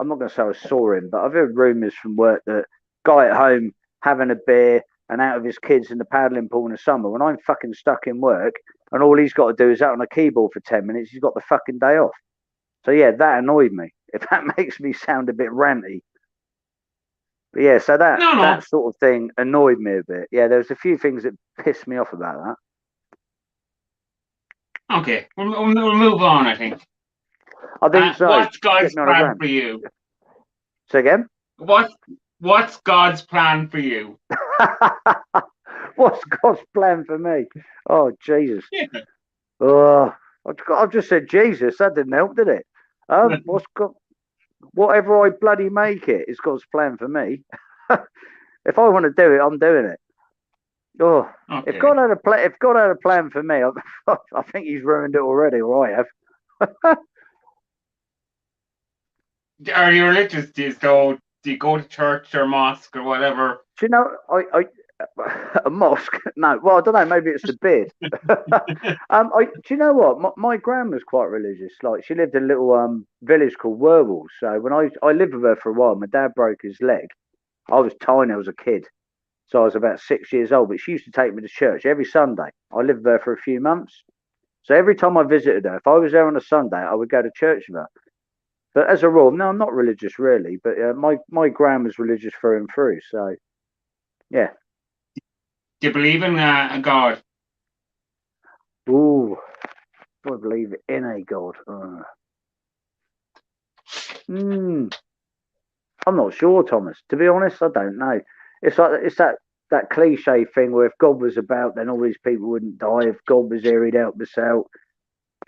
I'm not going to say I saw him, but I've heard rumours from work that guy at home having a beer and out of his kids in the paddling pool in the summer. When I'm fucking stuck in work and all he's got to do is out on a keyboard for 10 minutes, he's got the fucking day off. So yeah, that annoyed me. If that makes me sound a bit ranty. But yeah, so that sort of thing annoyed me a bit. Yeah, there was a few things that pissed me off about that. Okay, we'll move on, I think. I think so. What's God's plan for you? Say again? What's God's plan for you? What's God's plan for me? Oh, Jesus. Yeah. Oh, I've just said Jesus. That didn't help, did it? What's God? Whatever I bloody make it, it's God's plan for me. If I want to do it, I'm doing it. Oh, okay. If God had a plan for me, I think He's ruined it already, or I have. Are you religious? Do you go to church or mosque or whatever? Do you know, a mosque? No, well, I don't know. Maybe it's the beard. Do you know what? My grandma's quite religious. Like, she lived in a little village called Werwell. So when I lived with her for a while, my dad broke his leg. I was tiny. I was a kid, so I was about 6 years old. But she used to take me to church every Sunday. I lived with her for a few months, so every time I visited her, if I was there on a Sunday, I would go to church with her. But as a rule, no, I'm not religious really. But my grandma's religious through and through. So yeah. Do you believe in a God? Ooh, do I believe in a God? I'm not sure, Thomas. To be honest, I don't know. It's that cliche thing where if God was about, then all these people wouldn't die. If God was here, He'd help us out.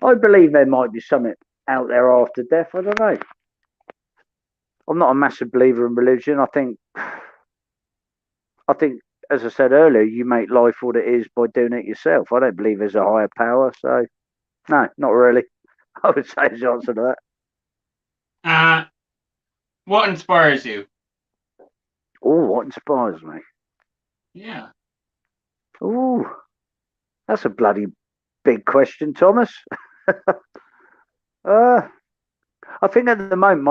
I believe there might be something out there after death. I don't know. I'm not a massive believer in religion. I think, as I said earlier, you make life what it is by doing it yourself. I don't believe there's a higher power. So, no, not really. I would say is the answer to that. What inspires you? Oh, what inspires me? Yeah. Oh, that's a bloody big question, Thomas. I think at the moment,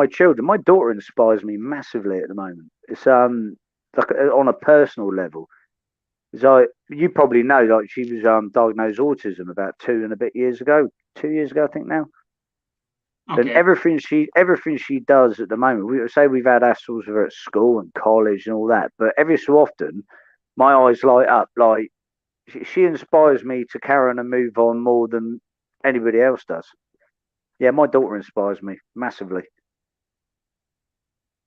my daughter inspires me massively at the moment. It's like on a personal level. So you probably know, like, she was diagnosed autism about 2 years ago, I think now. Okay. And everything she does at the moment, we say we've had hassles with her at school and college and all that, but every so often, my eyes light up. Like, she inspires me to carry on and move on more than anybody else does. Yeah, my daughter inspires me massively.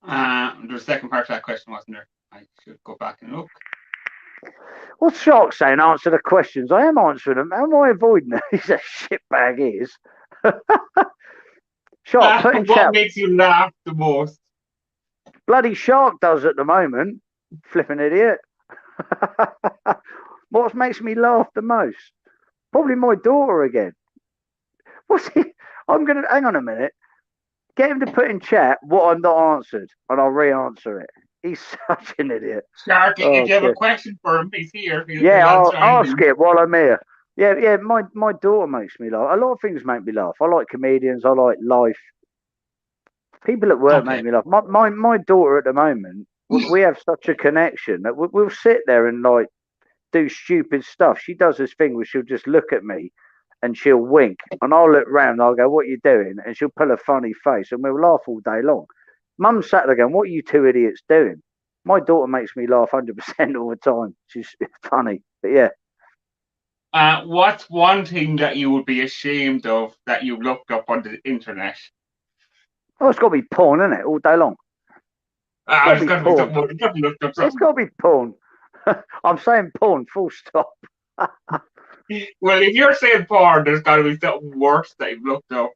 The second part of that question, wasn't there? I should go back and look. What's Shark saying? Answer the questions. I am answering them. How am I avoiding them? He's a shitbag, he is. Shark, put in what chat. Makes you laugh the most? Bloody Shark does at the moment. Flipping idiot. What makes me laugh the most? Probably my daughter again. What's he? I'm going to hang on a minute. Get him to put in chat what I'm not answered, and I'll re-answer it. He's such an idiot. Shark, if you have a question for him, he's here. I'll ask it while I'm here. Yeah. My daughter makes me laugh. A lot of things make me laugh. I like comedians. I like life. People at work make me laugh. My daughter at the moment, we have such a connection that we'll sit there and like do stupid stuff. She does this thing where she'll just look at me and she'll wink, and I'll look round and I'll go, "What are you doing?" And she'll pull a funny face, and we'll laugh all day long. Mum sat there going, "What are you two idiots doing?" My daughter makes me laugh 100% all the time. She's funny, but yeah. What's one thing that you would be ashamed of that you looked up on the internet? Oh, it's got to be porn, isn't it? All day long. It's got to be porn. I'm saying porn, full stop. Well, if you're saying porn, there's got to be something worse that you've looked up.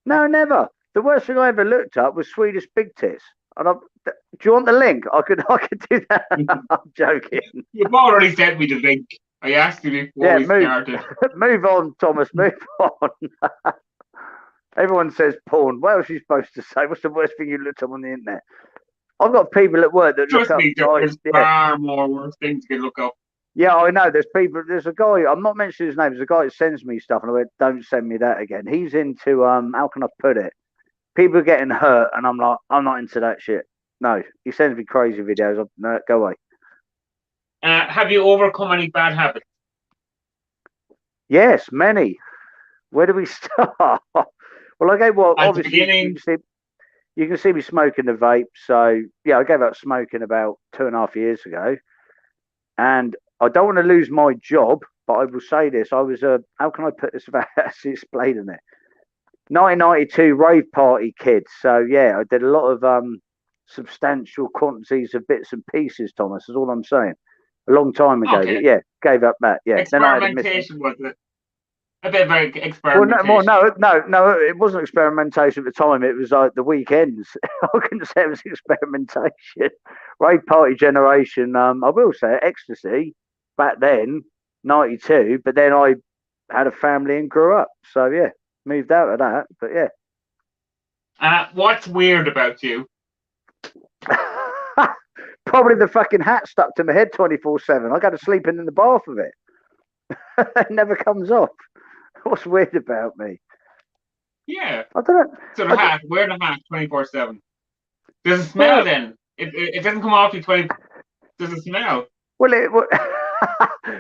No, never. The worst thing I ever looked up was Swedish big tits. And Do you want the link? I could do that. I'm joking. You've already sent me the link. I asked you before Yeah, we started. move on, Thomas. Move on. Everyone says porn. What else are you supposed to say? What's the worst thing you looked up on the internet? I've got people at work that look Trust up me, sites. there's Yeah, far more worse things you can look up. yeah, I know. There's people. There's a guy. I'm not mentioning his name. There's a guy that sends me stuff, and I went, "Don't send me that again." He's into How can I put it? People getting hurt, and I'm like, I'm not into that shit. No, he sends me crazy videos. No, go away. Have you overcome any bad habits? Yes, many. Where do we start? Well, I gave well, At the obviously beginning, you can see me smoking the vape. So yeah, I gave up smoking about 2.5 years ago, and I don't want to lose my job. But I will say this: I was a how can I put this without actually explaining it? 1992 rave party kid. So yeah, I did a lot of substantial quantities of bits and pieces. Thomas is all I'm saying. A long time ago, but okay. yeah, gave up that. Yeah, then I had a miss. Experimentation was it? A bit of Well, experimentation. no, it wasn't experimentation at the time. It was like the weekends. I couldn't say it was experimentation. Rave party generation. I will say ecstasy back then, '92. But then I had a family and grew up. So yeah, moved out of that. But yeah. What's weird about you? Probably the fucking hat stuck to my head 24/7. I got to sleep in the bath of it. It never comes off. What's weird about me? Yeah. I don't know. So the hat, wear the hat 24/7. Does it smell Well, then? It doesn't come off you 20. Does it smell? well, it well,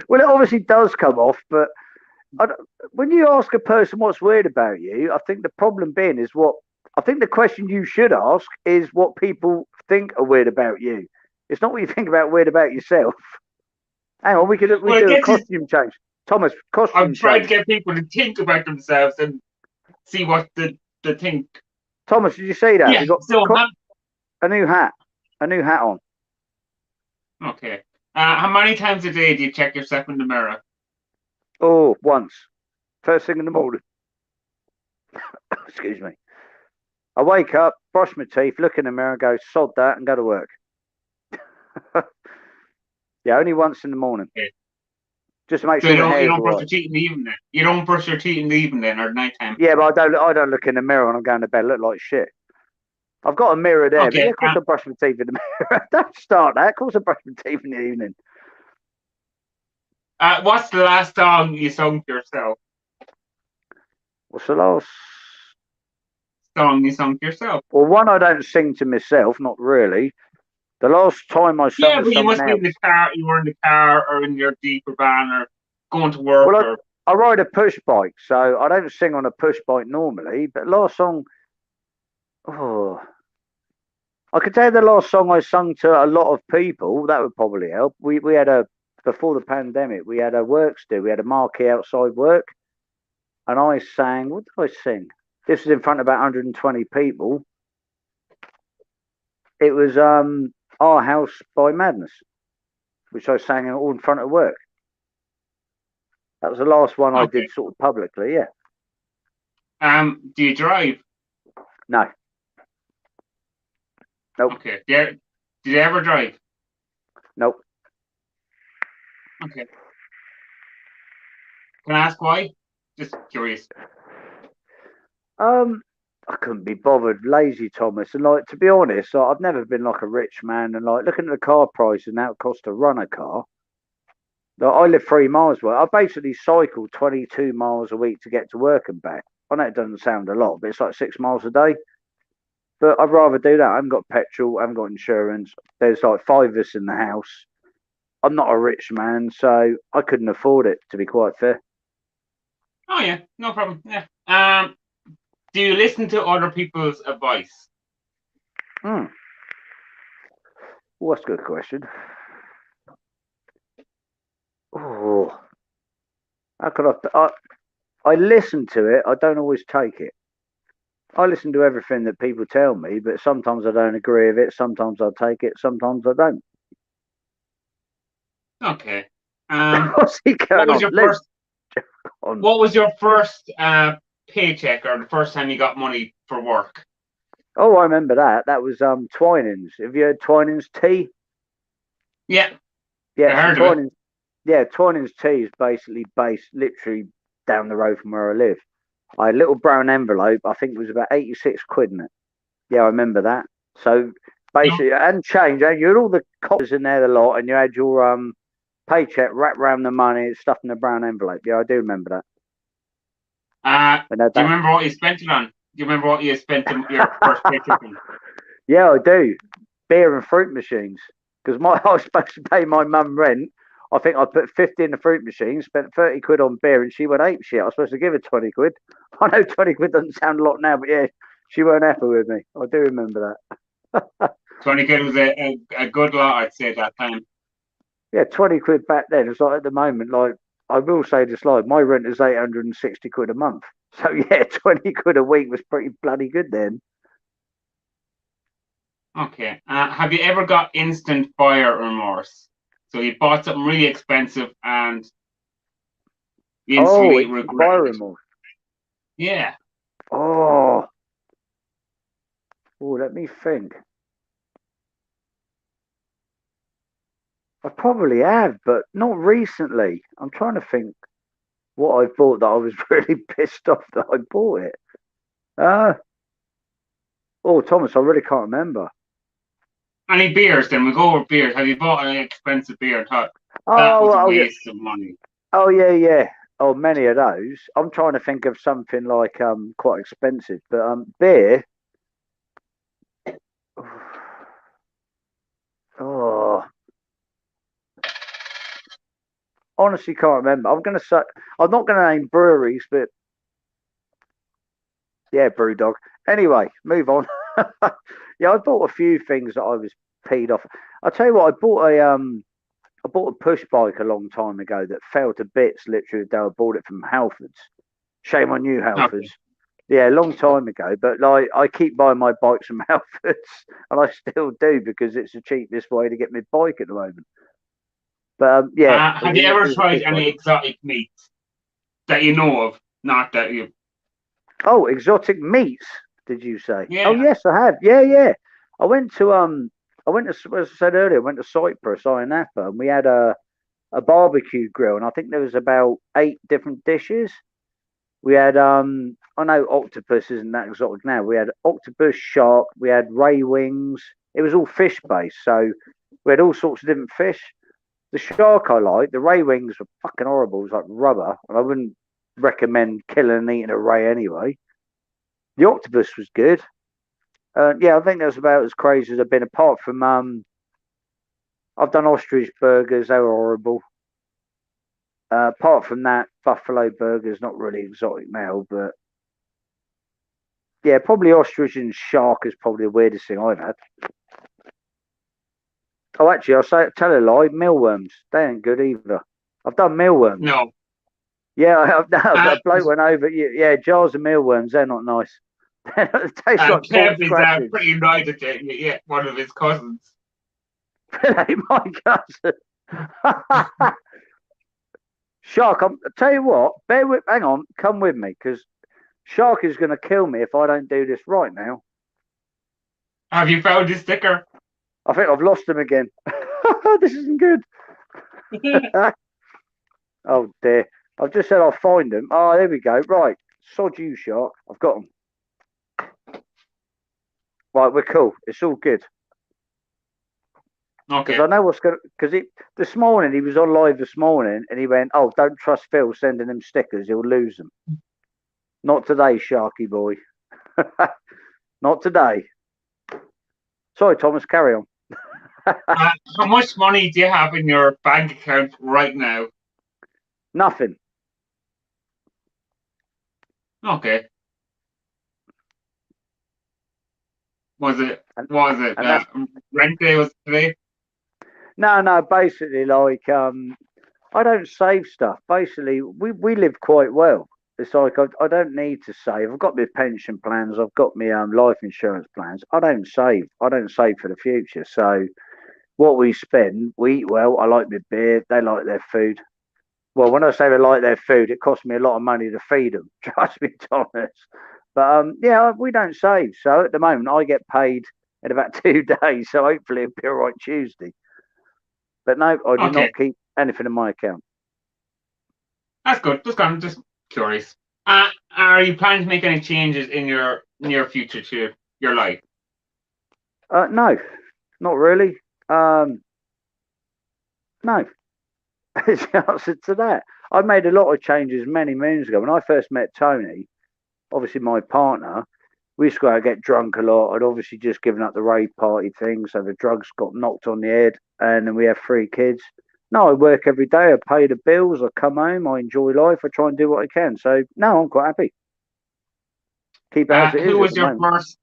well, it obviously does come off, but when you ask a person what's weird about you, I think the problem being is what I think the question you should ask is what people think are weird about you. It's not what you think about weird about yourself. Hang on, we Well, I do a guess costume change. Thomas, I'm costume trying to change. get people to think about themselves and see what the think. Thomas, did you see that? Yeah. We got So a new hat, on. okay. How many times a day do you check yourself in the mirror? Oh, once, first thing in the morning. Excuse me. I wake up, brush my teeth, look in the mirror, go sod that, and go to work. Yeah, only once in the morning, Okay. just to make So sure my you hair's don't all brush right. your teeth in the evening. You don't brush your teeth in the evening then, or nighttime. Yeah, but I don't look in the mirror when I'm going to bed. I look like shit. I've got a mirror there, but yeah, Okay. of course I brush my teeth in the mirror. Don't start that. Of course I brush my teeth in the evening. What's the last song you sung to yourself? What's the last? Song you sung to yourself? Well, one I don't sing to myself, not really. The last time I sung Yeah, to but you someone must be in else. the car. You were in the car or in your Jeep or van or going to work Well, or. I ride a push bike, so I don't sing on a push bike normally. But last song, oh, I could tell you the last song I sung to a lot of people. That would probably help. We had a before the pandemic. We had a works do. We had a marquee outside work, and I sang. What did I sing? This was in front of about 120 people. It was Our House by Madness, which I sang all in front of work. That was the last one I Okay. did sort of publicly. Yeah. Do you drive? No. Nope. Okay. Did you ever drive? Nope. Okay. Can I ask why? Just curious. I couldn't be bothered, lazy Thomas, and like to be honest, like, I've never been like a rich man, and like looking at the car price and now it costs to run a car. Like, I live 3 miles away. I basically cycle 22 miles a week to get to work and back. I know it doesn't sound a lot, but it's like 6 miles a day. But I'd rather do that. I haven't got petrol, I haven't got insurance. There's like five of us in the house. I'm not a rich man, so I couldn't afford it, to be quite fair. Oh yeah, no problem. Yeah. Do you listen to other people's advice? Hmm. Well, that's a good question. Oh, how could I listen to it. I don't always take it. I listen to everything that people tell me, but sometimes I don't agree with it. Sometimes I take it. Sometimes I don't. Okay. What's he What going was on? your Live first? on. What was your first paycheck or the first time you got money for work? Oh, I remember that. That was Twinings. Have you heard Twinings tea? Yeah, I Yeah, so heard of it. Twinings tea is basically based literally down the road from where I live. I had a little brown envelope. I think it was about 86 quid in it. Yeah, I remember that. So No. basically, and change. And you had all the coppers in there a lot, and you had your paycheck wrapped around the money, stuffed in a brown envelope. Yeah, I do remember that. And Do you remember what you spent it on? Do you remember what you spent your first paycheck on? yeah, I do. Beer and fruit machines. Because my I was supposed to pay my mum rent. I think I put 50 in the fruit machine, spent 30 quid on beer, and she went ape shit. I was supposed to give her 20 quid. I know 20 quid doesn't sound a lot now, but yeah, she weren't happy with me. I do remember that. 20 quid was a good lot, I'd say, at that time. Yeah, 20 quid back then. It's like at the moment, like I will say this, like my rent is 860 quid a month. So yeah, 20 quid a week was pretty bloody good then. Okay. Have you ever got instant buyer remorse? So you bought something really expensive and you Oh, instantly instant buyer regretted it. remorse. Yeah. Oh, oh, let me think. I probably have, but not recently. I'm trying to think what I bought that I was really pissed off that I bought it. Uh, oh, Thomas, I really can't remember. Any beers then? We go over beers. Have you bought an expensive beer and thought that Oh, was a oh, yeah. waste of money? Oh, yeah, yeah. Oh, many of those. I'm trying to think of something like quite expensive, but beer. Oh, honestly, can't remember. I'm gonna say I'm not gonna name breweries, but yeah, Brewdog. Anyway, move on. Yeah, I bought a few things that I was peed off. I'll tell you what, I bought a push bike a long time ago that fell to bits literally the day I bought it from Halfords. Shame on you, Halfords. Okay. Yeah, a long time ago, but like I keep buying my bikes from Halfords, and I still do because it's the cheapest way to get my bike at the moment. But yeah, Have you ever it was a tried push bike. any exotic meats that you know of? Not that you. Oh, exotic meats, did you say? Oh Yeah. yes, I have. Yeah, yeah. I went to I went to, as I said earlier, I went to Cyprus, Iron Napa, and we had a barbecue grill, and I think there was about 8 different dishes. We had I know octopus isn't that exotic now. We had octopus, shark, we had ray wings. It was all fish based, so we had all sorts of different fish. The shark I like, the ray wings were fucking horrible. It was like rubber, and I wouldn't recommend killing and eating a ray anyway. The octopus was good. Yeah, I think that's about as crazy as I've been. Apart from I've done ostrich burgers; they were horrible. Apart from that, buffalo burgers not really exotic now, but yeah, probably ostrich and shark is probably the weirdest thing I've had. Oh, actually, tell a lie. Mealworms, they ain't good either. I've done mealworms. No. Yeah, I've done. Uh, A bloke went over. Yeah, jars of mealworms. They're not nice. They taste like pork Kev is scratchings. pretty united to yeah, one of his cousins. Really, my cousin. Shark, I tell you what, hang on, come with me, because Shark is going to kill me if I don't do this right now. Have you found his sticker? I think I've lost him again. This isn't good. Oh dear. I've just said I'll find him. Oh, there we go. Right. Sod you, Shark. I've got him. Right, we're cool. It's all good. Okay. Because I know what's going to. Because this morning, he was on live this morning and he went, oh, don't trust Phil sending him stickers. He'll lose them. Not today, Sharky boy. Not today. Sorry, Thomas, carry on. How much money do you have in your bank account right now? Nothing. Okay. Was it And, and that's rent day was today? no. Basically, like I don't save stuff. Basically, we live quite well. It's like I don't need to save. I've got my pension plans. I've got my life insurance plans. I don't save. I don't save for the future. So what we spend, we eat well. I like my beer. They like their food. Well, when I say they like their food, it costs me a lot of money to feed them. Trust me, Thomas. But yeah, we don't save. So at the moment, I get paid in about 2 days. So hopefully it'll be all right Tuesday. But no, I do not Okay, keep anything in my account. that's good. Just curious. Are you planning to make any changes in your near future to your life? No, not really. No, is the answer to that. I made a lot of changes many moons ago. When I first met Tony, obviously my partner, we used to go out and get drunk a lot. I'd obviously just given up the rave party thing, so the drugs got knocked on the head, and then we have 3 kids. No, I work every day. I pay the bills. I come home. I enjoy life. I try and do what I can. So no, I'm quite happy. Keep it as it Who is at was the your moment. first?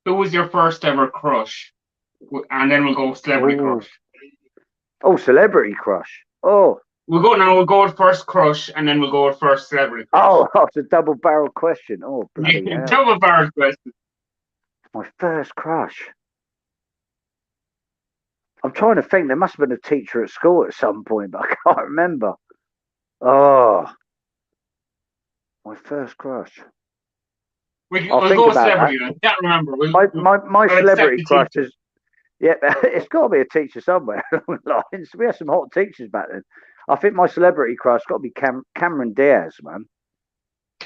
Who was your first ever crush? And then we'll go celebrity Oh, crush. oh, celebrity crush. Oh, We'll go now. We'll go with first crush, and then we'll go with first celebrity crush. oh, it's a double barrel question. Oh, bloody hell. Double barrel question. My first crush. I'm trying to think. There must have been a teacher at school at some point, but I can't remember. Oh, my first crush. I'll We'll think go with about that. celebrity then. Can't remember. My I'll accept celebrity the crush teacher. is, yeah, it's got to be a teacher somewhere along the lines. We had some hot teachers back then. I think my celebrity crush got to be Cameron Diaz, man.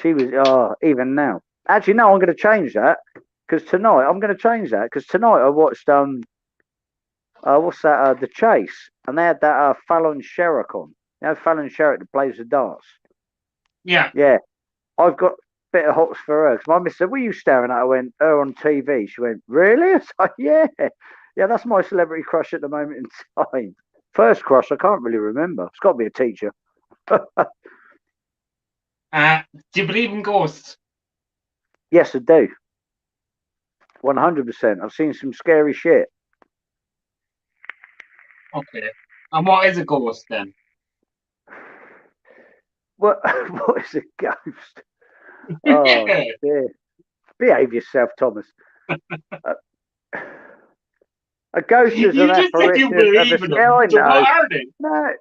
She was, even now. Actually, no, I'm going to change that because tonight, I watched, what's that, The Chase, and they had that Fallon Sherrock on. You know, Fallon Sherrock that plays the darts. Yeah. Yeah, I've got a bit of hots for her. Because my miss said, "What are you staring at?" I went, "Her on TV." She went, "Really?" I was like, "Yeah, yeah." That's my celebrity crush at the moment in time. First crush, I can't really remember. It's got to be a teacher. Do you believe in ghosts? Yes, I do. 100%. I've seen some scary shit. Okay. And what is a ghost then? What? What is a ghost? Oh dear. Behave yourself, Thomas. Uh, a ghost is an You just said you apparition of a. believe in Yeah, them. I So know. what are they? No,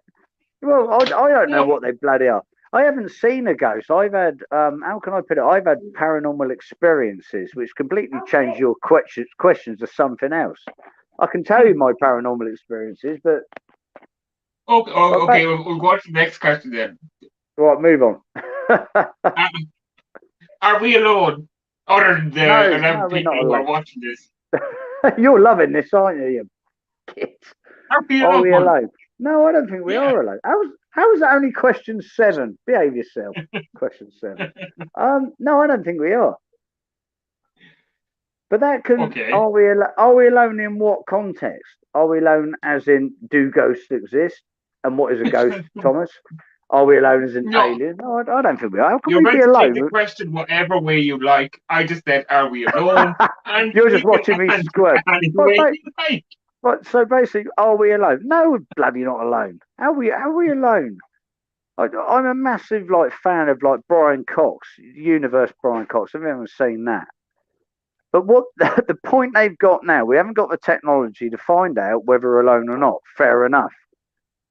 well, I don't know What? what they bloody are. I haven't seen a ghost. I've had, how can I put it? I've had paranormal experiences which completely change your questions to something else. I can tell you my paranormal experiences, but Okay, back, okay, we'll go on to the next question then. right, move on. Uh, Are we alone? Other than the No, 11 no, we're people not who are alone. watching this. You're loving this, aren't you, you kids? Are we Are we alone? alone? No, I don't think we Yeah. are alone. How is that only question 7? Behave yourself. Question 7. No, I don't think we are. But that can Okay. are we alone in what context? Are we alone as in do ghosts exist? And what is a ghost, Thomas? Are we alone as an No, alien? No, I don't think we are. How can you're we be meant to take the alone? question whatever way you like. I just said, are we alone? And You're just you can watching me answer squirt. any But, way you like. so basically, are we alone? No, we're bloody not alone. How are we alone? I'm a massive fan of Brian Cox, Universe Brian Cox. Have you ever seen that? But what the point they've got now, we haven't got the technology to find out whether we're alone or not. Fair enough.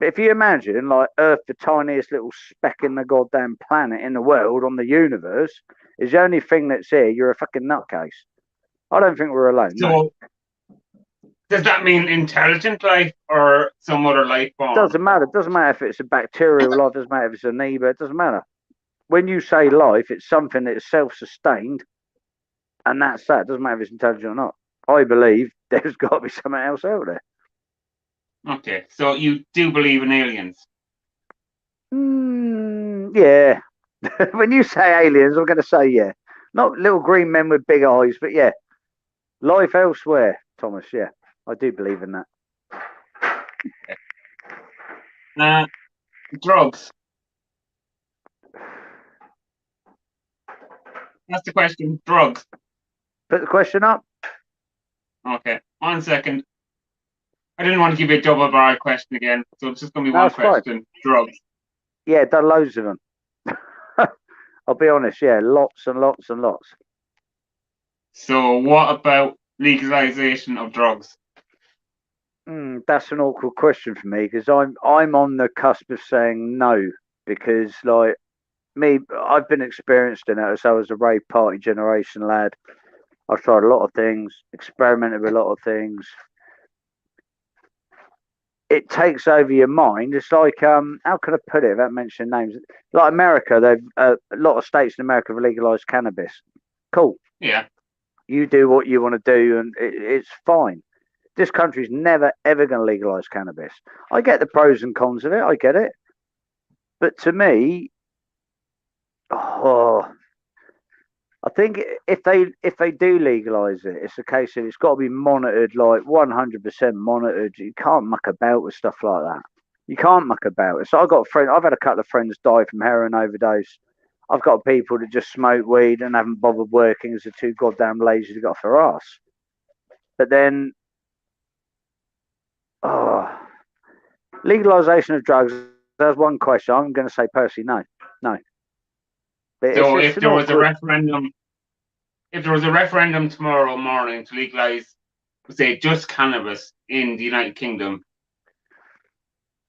But if you imagine Earth, the tiniest little speck in the goddamn planet in the world on the universe, is the only thing that's here, you're a fucking nutcase. I don't think we're alone. No. So, does that mean intelligent life or some other life form? Doesn't matter. Doesn't matter if it's a bacterial life. Doesn't matter if it's an amoeba. It doesn't matter. When you say life, it's something that is self-sustained, and that's that. Doesn't matter if it's intelligent or not. I believe there's got to be something else out there. Okay, so you do believe in aliens? Yeah. When you say aliens, I'm going to say yeah. Not little green men with big eyes, but yeah. Life elsewhere, Thomas. Yeah, I do believe in that. Drugs. That's the question. Drugs. Put the question up. Okay, 1 second. I didn't want to give you a double barrel question again, so it's just going to be No, one it's fine. question. Drugs. Yeah, done loads of them. I'll be honest. Yeah, lots and lots and lots. So, what about legalization of drugs? That's an awkward question for me because I'm on the cusp of saying no because I've been experienced in it. So I was a rave party generation lad. I've tried a lot of things, experimented with a lot of things. It takes over your mind. It's like, how can I put it without mentioning names? Like America, they've a lot of states in America have legalized cannabis. Cool. Yeah. You do what you want to do, and it's fine. This country's never ever going to legalize cannabis. I get the pros and cons of it. I get it, but to me, oh, I think if they do legalize it, it's a case of it's got to be monitored, like 100% monitored. You can't muck about with stuff like that. You can't muck about it. So I've got a friend. I've had a couple of friends die from heroin overdose. I've got people that just smoke weed and haven't bothered working as they're too goddamn lazy to get off their ass. But then, oh, legalization of drugs. There's one question. I'm going to say personally, no. But so if there was a referendum, tomorrow morning to legalize, say, just cannabis in the United Kingdom.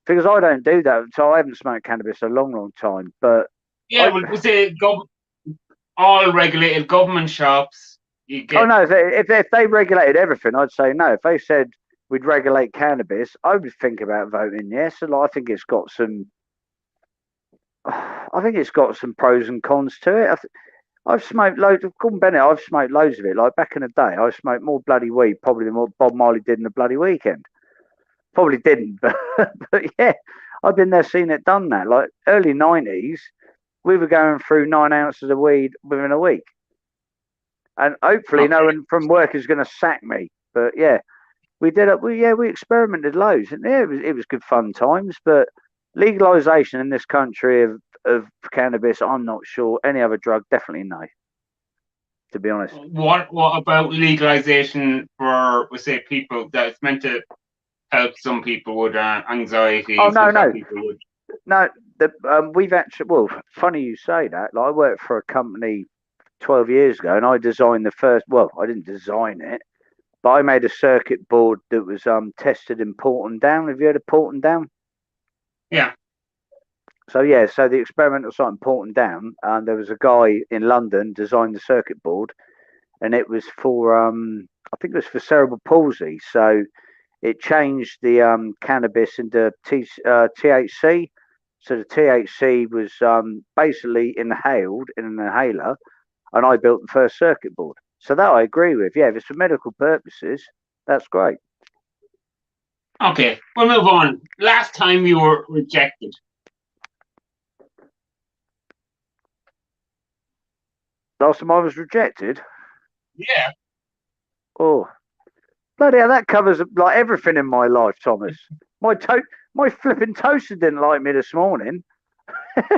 Because I don't do that, so I haven't smoked cannabis a long time. But yeah, we'll say all regulated government shops. Oh no! If they regulated everything, I'd say no. If they said we'd regulate cannabis, I would think about voting yes. And I think it's got some. I think it's got some pros and cons to it. I've smoked loads of Gordon Bennett. I've smoked loads of it. Like back in the day, I smoked more bloody weed probably than what Bob Marley did in the bloody weekend. Probably didn't, but yeah, I've been there, seen it, done that. Like early 90s, we were going through 9 ounces of weed within a week. And hopefully no one from work is going to sack me. But yeah, we did it. We experimented loads. And yeah, it was good fun times. But legalization in this country of cannabis, I'm not sure. Any other drug, definitely no. To be honest. What about legalization for, we say, people that it's meant to help some people with anxiety? Oh no. No, we've actually. Well, funny you say that. Like I worked for a company 12 years ago, and I designed the first. Well, I didn't design it, but I made a circuit board that was tested in Porton Down. Have you heard of Porton Down? Yeah. So yeah, so the experimental site in Porton Down, there was a guy in London designed the circuit board, and it was for I think it was for cerebral palsy. So it changed the cannabis into THC. So the THC was basically inhaled in an inhaler, and I built the first circuit board. So that I agree with. Yeah, if it's for medical purposes, that's great. Okay, we'll move on. Last time you were rejected. Last time I was rejected? Yeah. Oh, bloody hell, that covers like everything in my life, Thomas. My flipping toaster didn't like me this morning.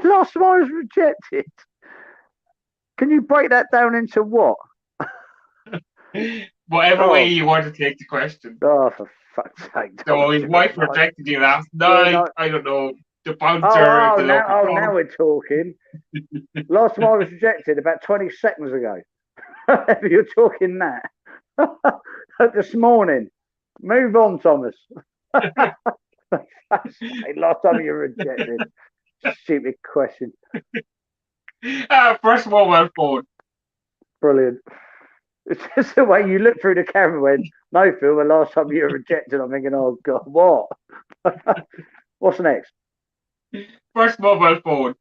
Last time I was rejected. Can you break that down into what? Whatever way you want to take the question. Oh, for fuck's sake. So his wife rejected you last night. I don't know. The bouncer. Now we're talking. Last time I was rejected about 20 seconds ago. You're talking that. This morning. Move on, Thomas. Last time you were rejected. Stupid question. First mobile phone. Brilliant. It's just the way you look through the camera when, no, Phil, the last time you were rejected, I'm thinking, oh, God, what? What's next? First mobile phone.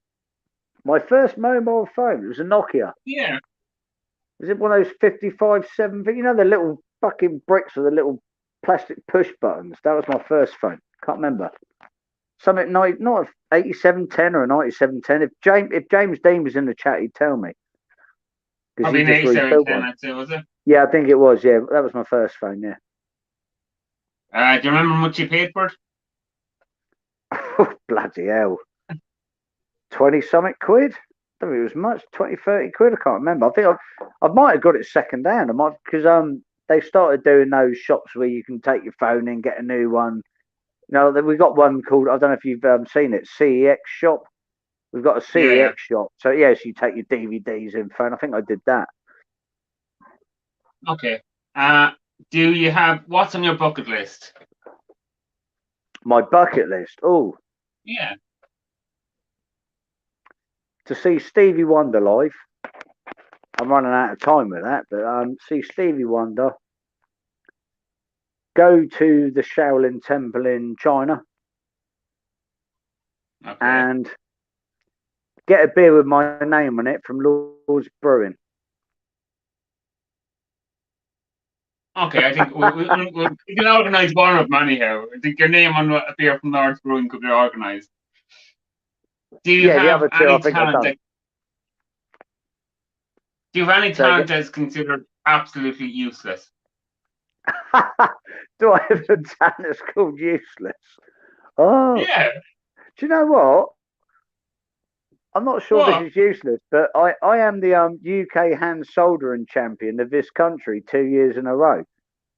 My first mobile phone, it was a Nokia. Yeah. Is it one of those 55-7? You know, the little fucking bricks with the little plastic push buttons? That was my first phone. Can't remember. Something, not a 8710 or a 9710. If James Dean was in the chat, he'd tell me. Probably an 8710, I'd say, was it? Yeah, I think it was. Yeah, that was my first phone. Yeah. Do you remember how much you paid for it? Oh, bloody hell. 20 something quid? I don't think it was much. 20, 30 quid. I can't remember. I think I might have got it second hand. I might, because they started doing those shops where you can take your phone and get a new one. You know, we got one called, I don't know if you've seen it, CEX shop. We've got a CEX shop. So yes, you take your DVDs in phone. I think I did that. Okay. Do you have, what's on your bucket list? My bucket list? Oh. Yeah. to see Stevie Wonder live. I'm running out of time with that, but see Stevie Wonder, go to the Shaolin Temple in China, and get a beer with my name on it from Lord's Brewing. Okay, I think we can organise one of them anyhow. I think your name on a beer from Lord's Brewing could be organised. Do you the have other two, any I think I've talent done. Do you have any talent that's considered absolutely useless? Do I have a talent that's called useless? Oh, yeah. Do you know what? I'm not sure What? this is useless, but I am the UK hand soldering champion of this country 2 years in a row.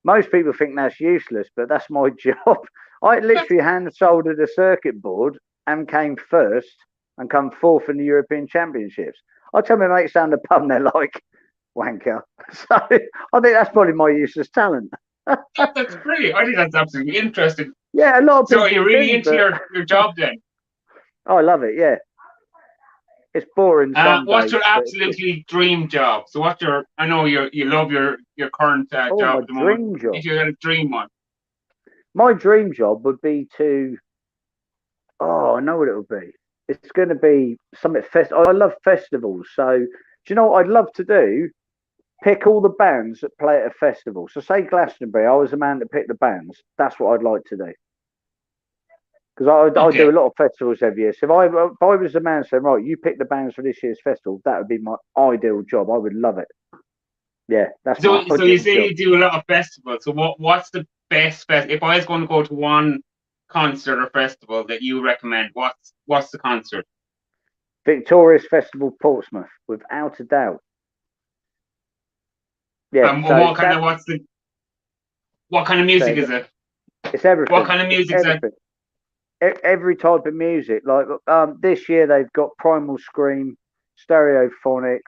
Most people think that's useless, but that's my job. I literally hand soldered a circuit board and came first and come fourth in the European Championships. I tell my mates down the pub and they're like, wanker. So I think that's probably my useless talent. That's great. I think that's absolutely interesting. Yeah, a lot of people So you're really do, into your job then? I love it, yeah. It's boring some What's days. your absolutely dream job? So what's your? I know you love your current job My at the moment. dream job. If you had a dream one, my dream job would be to. Oh, I know what it would be. It's going to be something I love festivals. So, do you know what I'd love to do? Pick all the bands that play at a festival. So, say Glastonbury, I was the man that picked the bands. That's what I'd like to do. Because I do a lot of festivals every year. So if I was the man saying, right, you pick the bands for this year's festival, that would be my ideal job. I would love it. Yeah, that's my so you say job. you do a lot of festivals. So what's the best if I was going to go to one concert or festival that you recommend, what's the concert? Victorious Festival Portsmouth, without a doubt. Yeah. So what kind of music is it? It's everything. What kind of music is it? Every type of music. Like this year they've got Primal Scream, Stereophonics.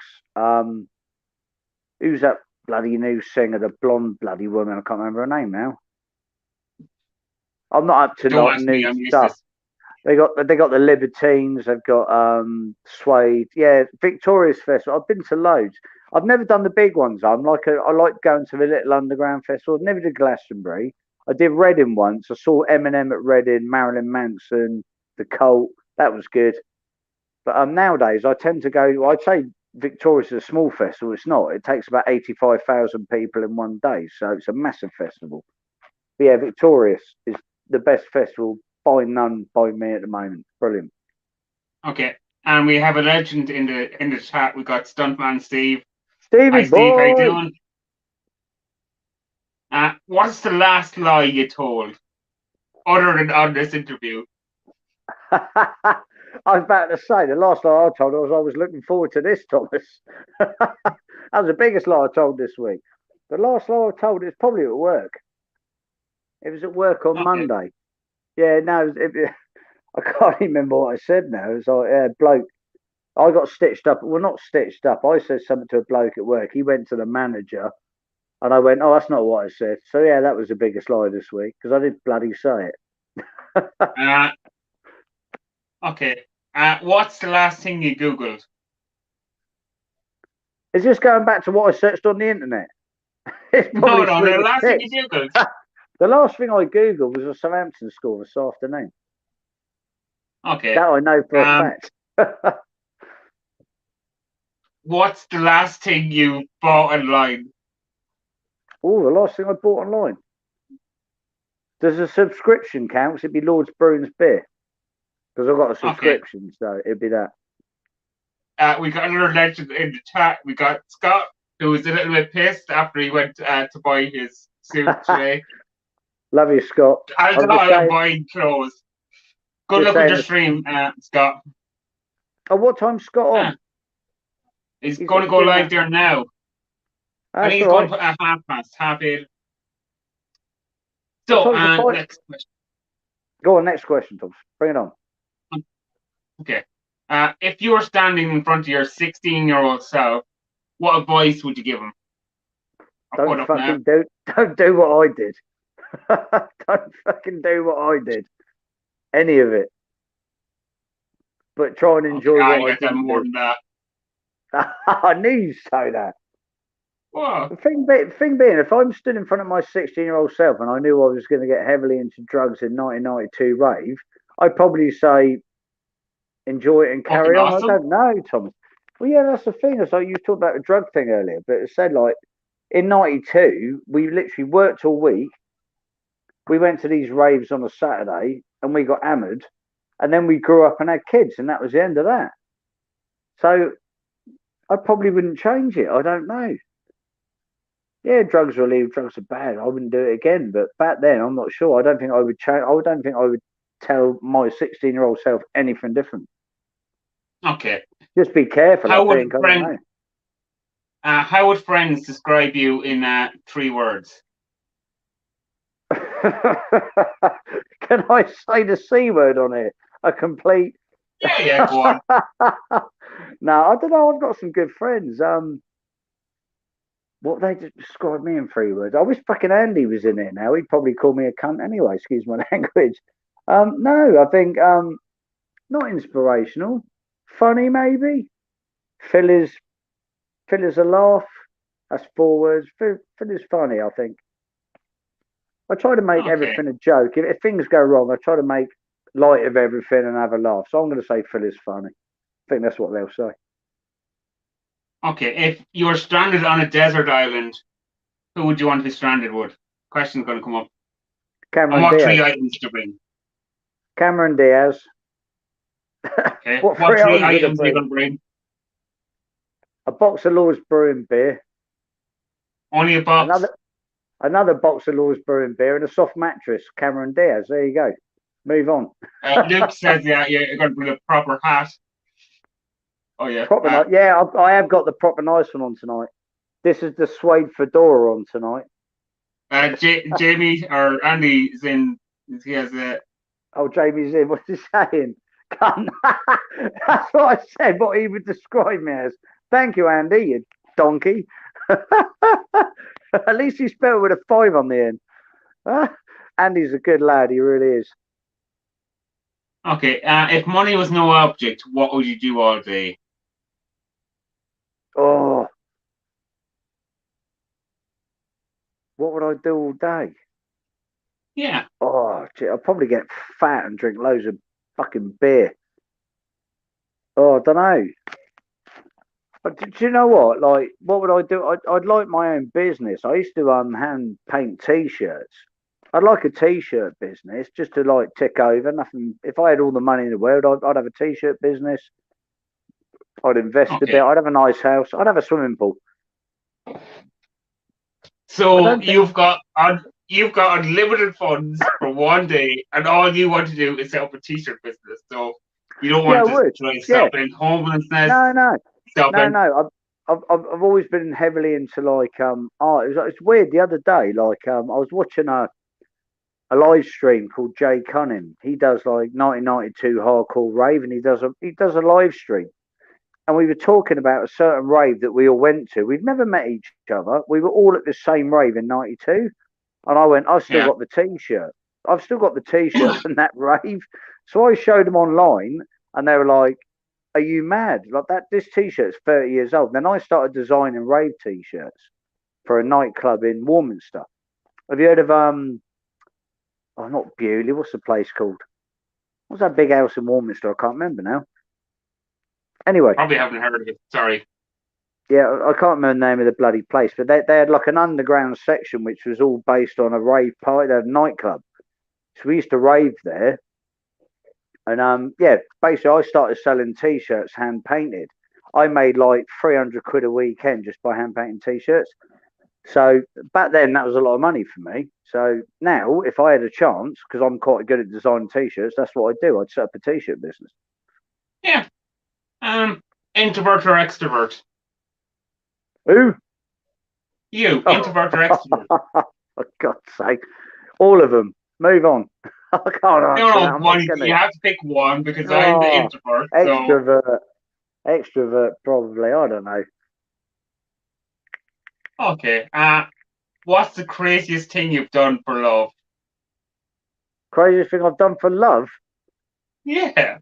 Who's that bloody new singer, the blonde bloody woman? I can't remember her name now. I'm not up to Don't like ask new me, I'm stuff. useless. They got the Libertines. They've got Suede. Yeah, Victorious Festival. I've been to loads. I've never done the big ones. I like going to the little underground festival. Never did Glastonbury. I did Reading once. I saw Eminem at Reading, Marilyn Manson, The Cult. That was good. But nowadays I tend to go. I'd say Victorious is a small festival. It's not. It takes about 85,000 people in one day, so it's a massive festival. But yeah, Victorious is the best festival by none by me at the moment. Brilliant. Okay, and we have a legend in the chat. We got Stuntman Steve. Stevie Hi, Steve. boy. How you doing? What's the last lie you told, other than on this interview? I was about to say the last lie I told was I was looking forward to this, Thomas. That was the biggest lie I told this week. The last lie I told is probably at work. It was at work on Monday. Yeah, no, I can't remember what I said now. It was like, yeah, bloke. I got stitched up. Well, not stitched up. I said something to a bloke at work. He went to the manager, and I went, "Oh, that's not what I said." So yeah, that was the biggest lie this week because I did bloody say it. Okay. What's the last thing you Googled? Is this going back to what I searched on the internet? It's probably No, the last thing you Googled. The last thing I Googled was a Southampton score this afternoon. Okay. That I know for a fact. What's the last thing you bought online? Oh, the last thing I bought online. Does a subscription count? It'd be Lord's Brewing's beer. Because I've got a subscription, so it'd be that. We got another legend in the chat. We got Scott, who was a little bit pissed after he went to buy his suit today. Love you, Scott. I'm buying clothes. Good luck with your stream, Scott. Oh, what time's Scott on? He's going to go live there now. I think he's going to put a half 8. So, next question. Go on, next question, Thomas. Bring it on. Okay. If you were standing in front of your 16-year-old self, what advice would you give him? Don't do what I did. Don't fucking do what I did. Any of it. but try and Okay, enjoy I what I guess I'm didn't more do. than that. I knew you'd say that. Well, The thing being, if I'm stood in front of my 16-year-old self and I knew I was going to get heavily into drugs in 1992 rave, I'd probably say enjoy it and fucking carry on. I awesome. don't know, Thomas. Well, yeah, that's the thing. It's like you talked about the drug thing earlier, but it said like in '92 we literally worked all week. We went to these raves on a Saturday and we got hammered, and then we grew up and had kids, and that was the end of that. So I probably wouldn't change it. I don't know. Yeah, drugs are illegal. Drugs are bad. I wouldn't do it again. But back then, I'm not sure. I don't think I would change. I don't think I would tell my 16-year-old self anything different. Okay. Just be careful, I How would think. I don't friend know. how would friends describe you in 3 words? Can I say the C word on it? A complete. Yeah, yeah, go on. No, I don't know. I've got some good friends. What they describe me in 3 words. I wish fucking Andy was in here now. He'd probably call me a cunt anyway. Excuse my language. No, I think not inspirational. Funny maybe. Phil is a laugh. That's 4 words. Phil is funny. I think. I try to make Okay. everything a joke. If things go wrong, I try to make light of everything and have a laugh. So I'm going to say Phil is funny. I think that's what they'll say. Okay. If you were stranded on a desert island, who would you want to be stranded with? Question's going to come up. And Cameron what Diaz. 3 items to bring? Cameron Diaz. Okay. What What three three items would it items are you be? going to bring? A box of Lord's Brewing beer, Only a box. another box of Lord's Brewing beer, and a soft mattress. Cameron Diaz. There you go. Move on. Luke says, yeah, you're going to bring a proper hat. Oh, yeah. Proper nice. Yeah, I have got the proper nice one on tonight. This is the suede fedora on tonight. Jamie or Andy is in. He has a. Oh, Jamie's in. What's he saying? Cunt. That's what I said. What he would describe me as. Thank you, Andy. You donkey. At least he spelled it with a 5 on the end. Andy's a good lad. He really is. Okay. If money was no object, what would you do all day? Oh, what would I do all day? Yeah. Oh, gee, I'd probably get fat and drink loads of fucking beer. Oh, I don't know. But do you know what? Like, what would I do? I'd like my own business. I used to hand paint t-shirts. I'd like a t-shirt business just to like tick over. Nothing. If I had all the money in the world, I'd have a t-shirt business. I'd invest a bit. Okay. I'd have a nice house. I'd have a swimming pool. I So don't think. you've got unlimited funds for one day, and all you want to do is set up a t-shirt business. So you don't Yeah, I want to would. like Yeah. stop in homelessness, No, no, stop no, in. no. I've always been heavily into like art. It's weird. The other day, like I was watching a live stream called Jay Cunning. He does like 1992 hardcore rave, and he does a live stream. And we were talking about a certain rave that we all went to. We've never met each other. We were all at the same rave in '92, and I went, I've still Yeah. got the T-shirt. I've still got the T-shirt from that rave. So I showed them online, and they were like, "Are you mad? Like that? This T-shirt's 30 years old." Then I started designing rave T-shirts for a nightclub in Warminster. Have you heard of Oh, not Bewley. What's the place called? What's that big house in Warminster? I can't remember now. Anyway, Probably haven't heard of it. Sorry. yeah, I can't remember the name of the bloody place, but they had like an underground section which was all based on a rave party. They had a nightclub. So we used to rave there. And yeah, basically I started selling t-shirts hand painted. I made like 300 quid a weekend just by hand painting t-shirts. So back then that was a lot of money for me. So now if I had a chance, because I'm quite good at designing t-shirts, that's what I'd do. I'd set up a t-shirt business. Yeah. Introvert or extrovert? Who? You, Oh, introvert or extrovert? for God's sake. All of them. Move on. I can't No, answer that. no, I'm not one. going to. You have to pick one because I'm the Oh, introvert. So extrovert. Extrovert, probably. I don't know. okay. What's the craziest thing you've done for love? Craziest thing I've done for love? Yeah.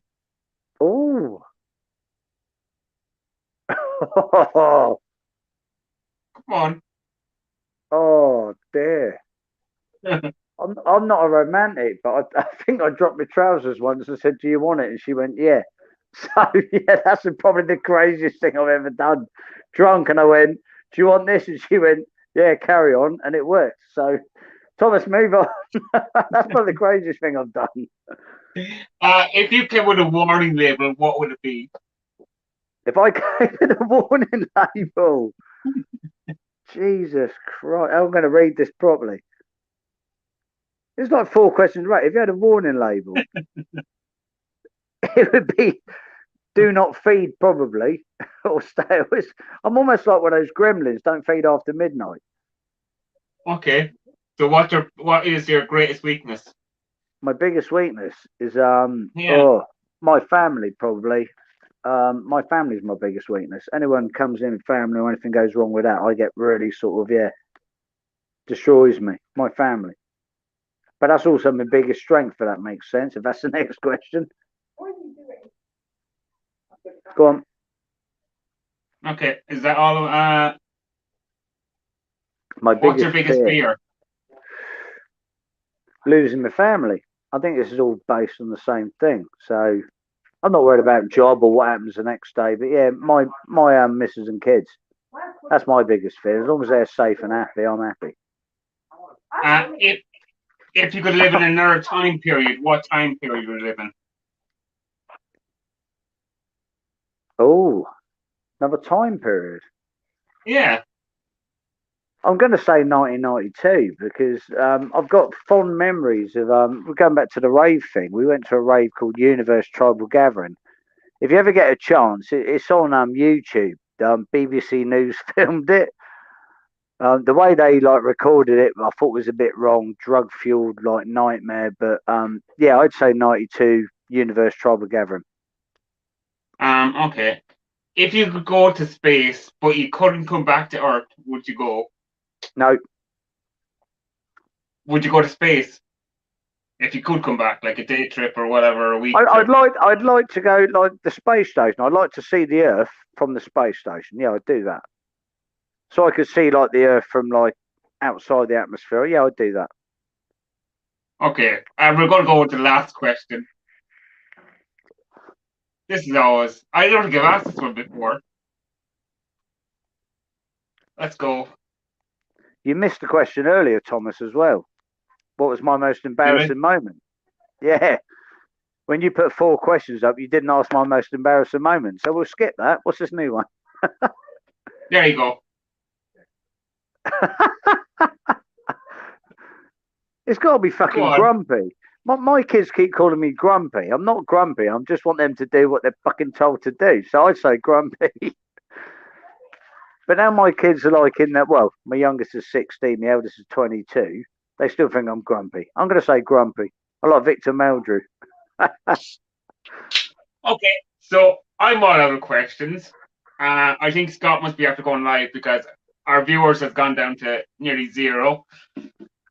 Oh. Come on. Oh dear. I'm not a romantic, but I think I dropped my trousers once and said, "Do you want it?" And she went, "Yeah." So yeah, that's probably the craziest thing I've ever done. Drunk, and I went, "Do you want this?" And she went, "Yeah, carry on," and it worked. So Thomas, move on. That's probably the craziest thing I've done. If you came with a warning label, what would it be? If I came with a warning label, Jesus Christ, I'm going to read this properly. It's like 4 questions right. If you had a warning label, it would be "Do not feed," probably, or "Stay." I'm almost like one of those gremlins. Don't feed after midnight. Okay. So what is your greatest weakness? My biggest weakness is Yeah. my family, probably. My family's my biggest weakness. Anyone comes in family or anything goes wrong with that, I get really sort of destroys me. My family. But that's also my biggest strength, if that makes sense. If that's the next question. Go on. Okay. Is that all? My What's your biggest biggest fear. fear? Losing my family. I think this is all based on the same thing. So I'm not worried about job or what happens the next day. But yeah, my missus and kids. That's my biggest fear. As long as they're safe and happy, I'm happy. If you could live in another time period, what time period would you live in? Oh, another time period. Yeah. I'm going to say 1992 because I've got fond memories of. We're going back to the rave thing. We went to a rave called Universe Tribal Gathering. If you ever get a chance, it's on YouTube. BBC News filmed it. The way they like recorded it, I thought was a bit wrong, drug fueled like nightmare. But yeah, I'd say 92 Universe Tribal Gathering. Okay. If you could go to space, but you couldn't come back to Earth, would you go? No, Would you go to space if you could come back, like a day trip or whatever, a week trip? I'd like to go like the space station. I'd like to see the Earth from the space station. Yeah, I'd do that. So I could see like the Earth from like outside the atmosphere. Yeah, I'd do that. Okay, we're going to go with the last question. This is always, I don't think I've asked this one before. Let's go. You missed the question earlier, Thomas, as well. What was my most Did I? embarrassing moment? Yeah. When you put 4 questions up, you didn't ask my most embarrassing moment. So we'll skip that. What's this new one? There you go. It's got to be Go fucking on. grumpy. My kids keep calling me grumpy. I'm not grumpy. I just want them to do what they're fucking told to do. So I'd say grumpy. But now my kids are like in that. Well, my youngest is 16, the eldest is 22. They still think I'm grumpy. I'm going to say grumpy. I like Victor Meldrew. Okay, so I'm all out of questions. I think Scott must be after going live because our viewers have gone down to nearly 0.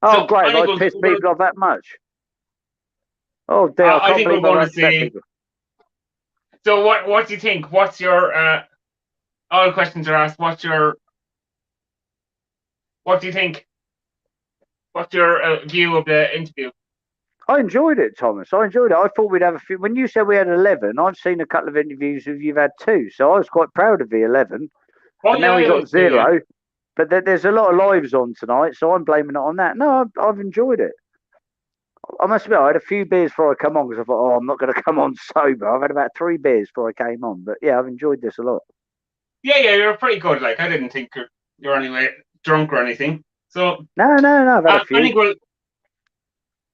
Oh, So great. I think I pissed people off that much. Oh, dear. I I can't think we're believe I've going to upset say. people. So what do you think? What's your all questions are asked? What do you think? What's your view of the interview? I enjoyed it, Thomas. I enjoyed it. I thought we'd have a few. When you said we had 11, I've seen a couple of interviews of you've had 2. So I was quite proud of the 11. Oh But now we yeah, got yeah, yeah. 0. But there's a lot of lives on tonight, so I'm blaming it on that. No, I've enjoyed it. I must admit, I had a few beers before I come on because I thought, oh, I'm not going to come on sober. I've had about 3 beers before I came on. But yeah, I've enjoyed this a lot. Yeah, you're pretty good. Like I didn't think you're anyway drunk or anything. So No, I've had a few.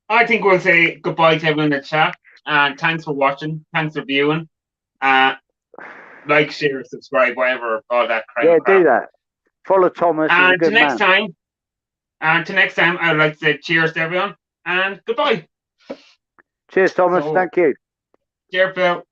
I think we'll say goodbye to everyone in the chat. And thanks for watching. Thanks for viewing. Like, share, subscribe, whatever, all that crap. Yeah, do that. Follow Thomas. He's a And good man. to next time, I'd like to say cheers to everyone and goodbye. Cheers, Thomas. Thank you. Cheers, Phil.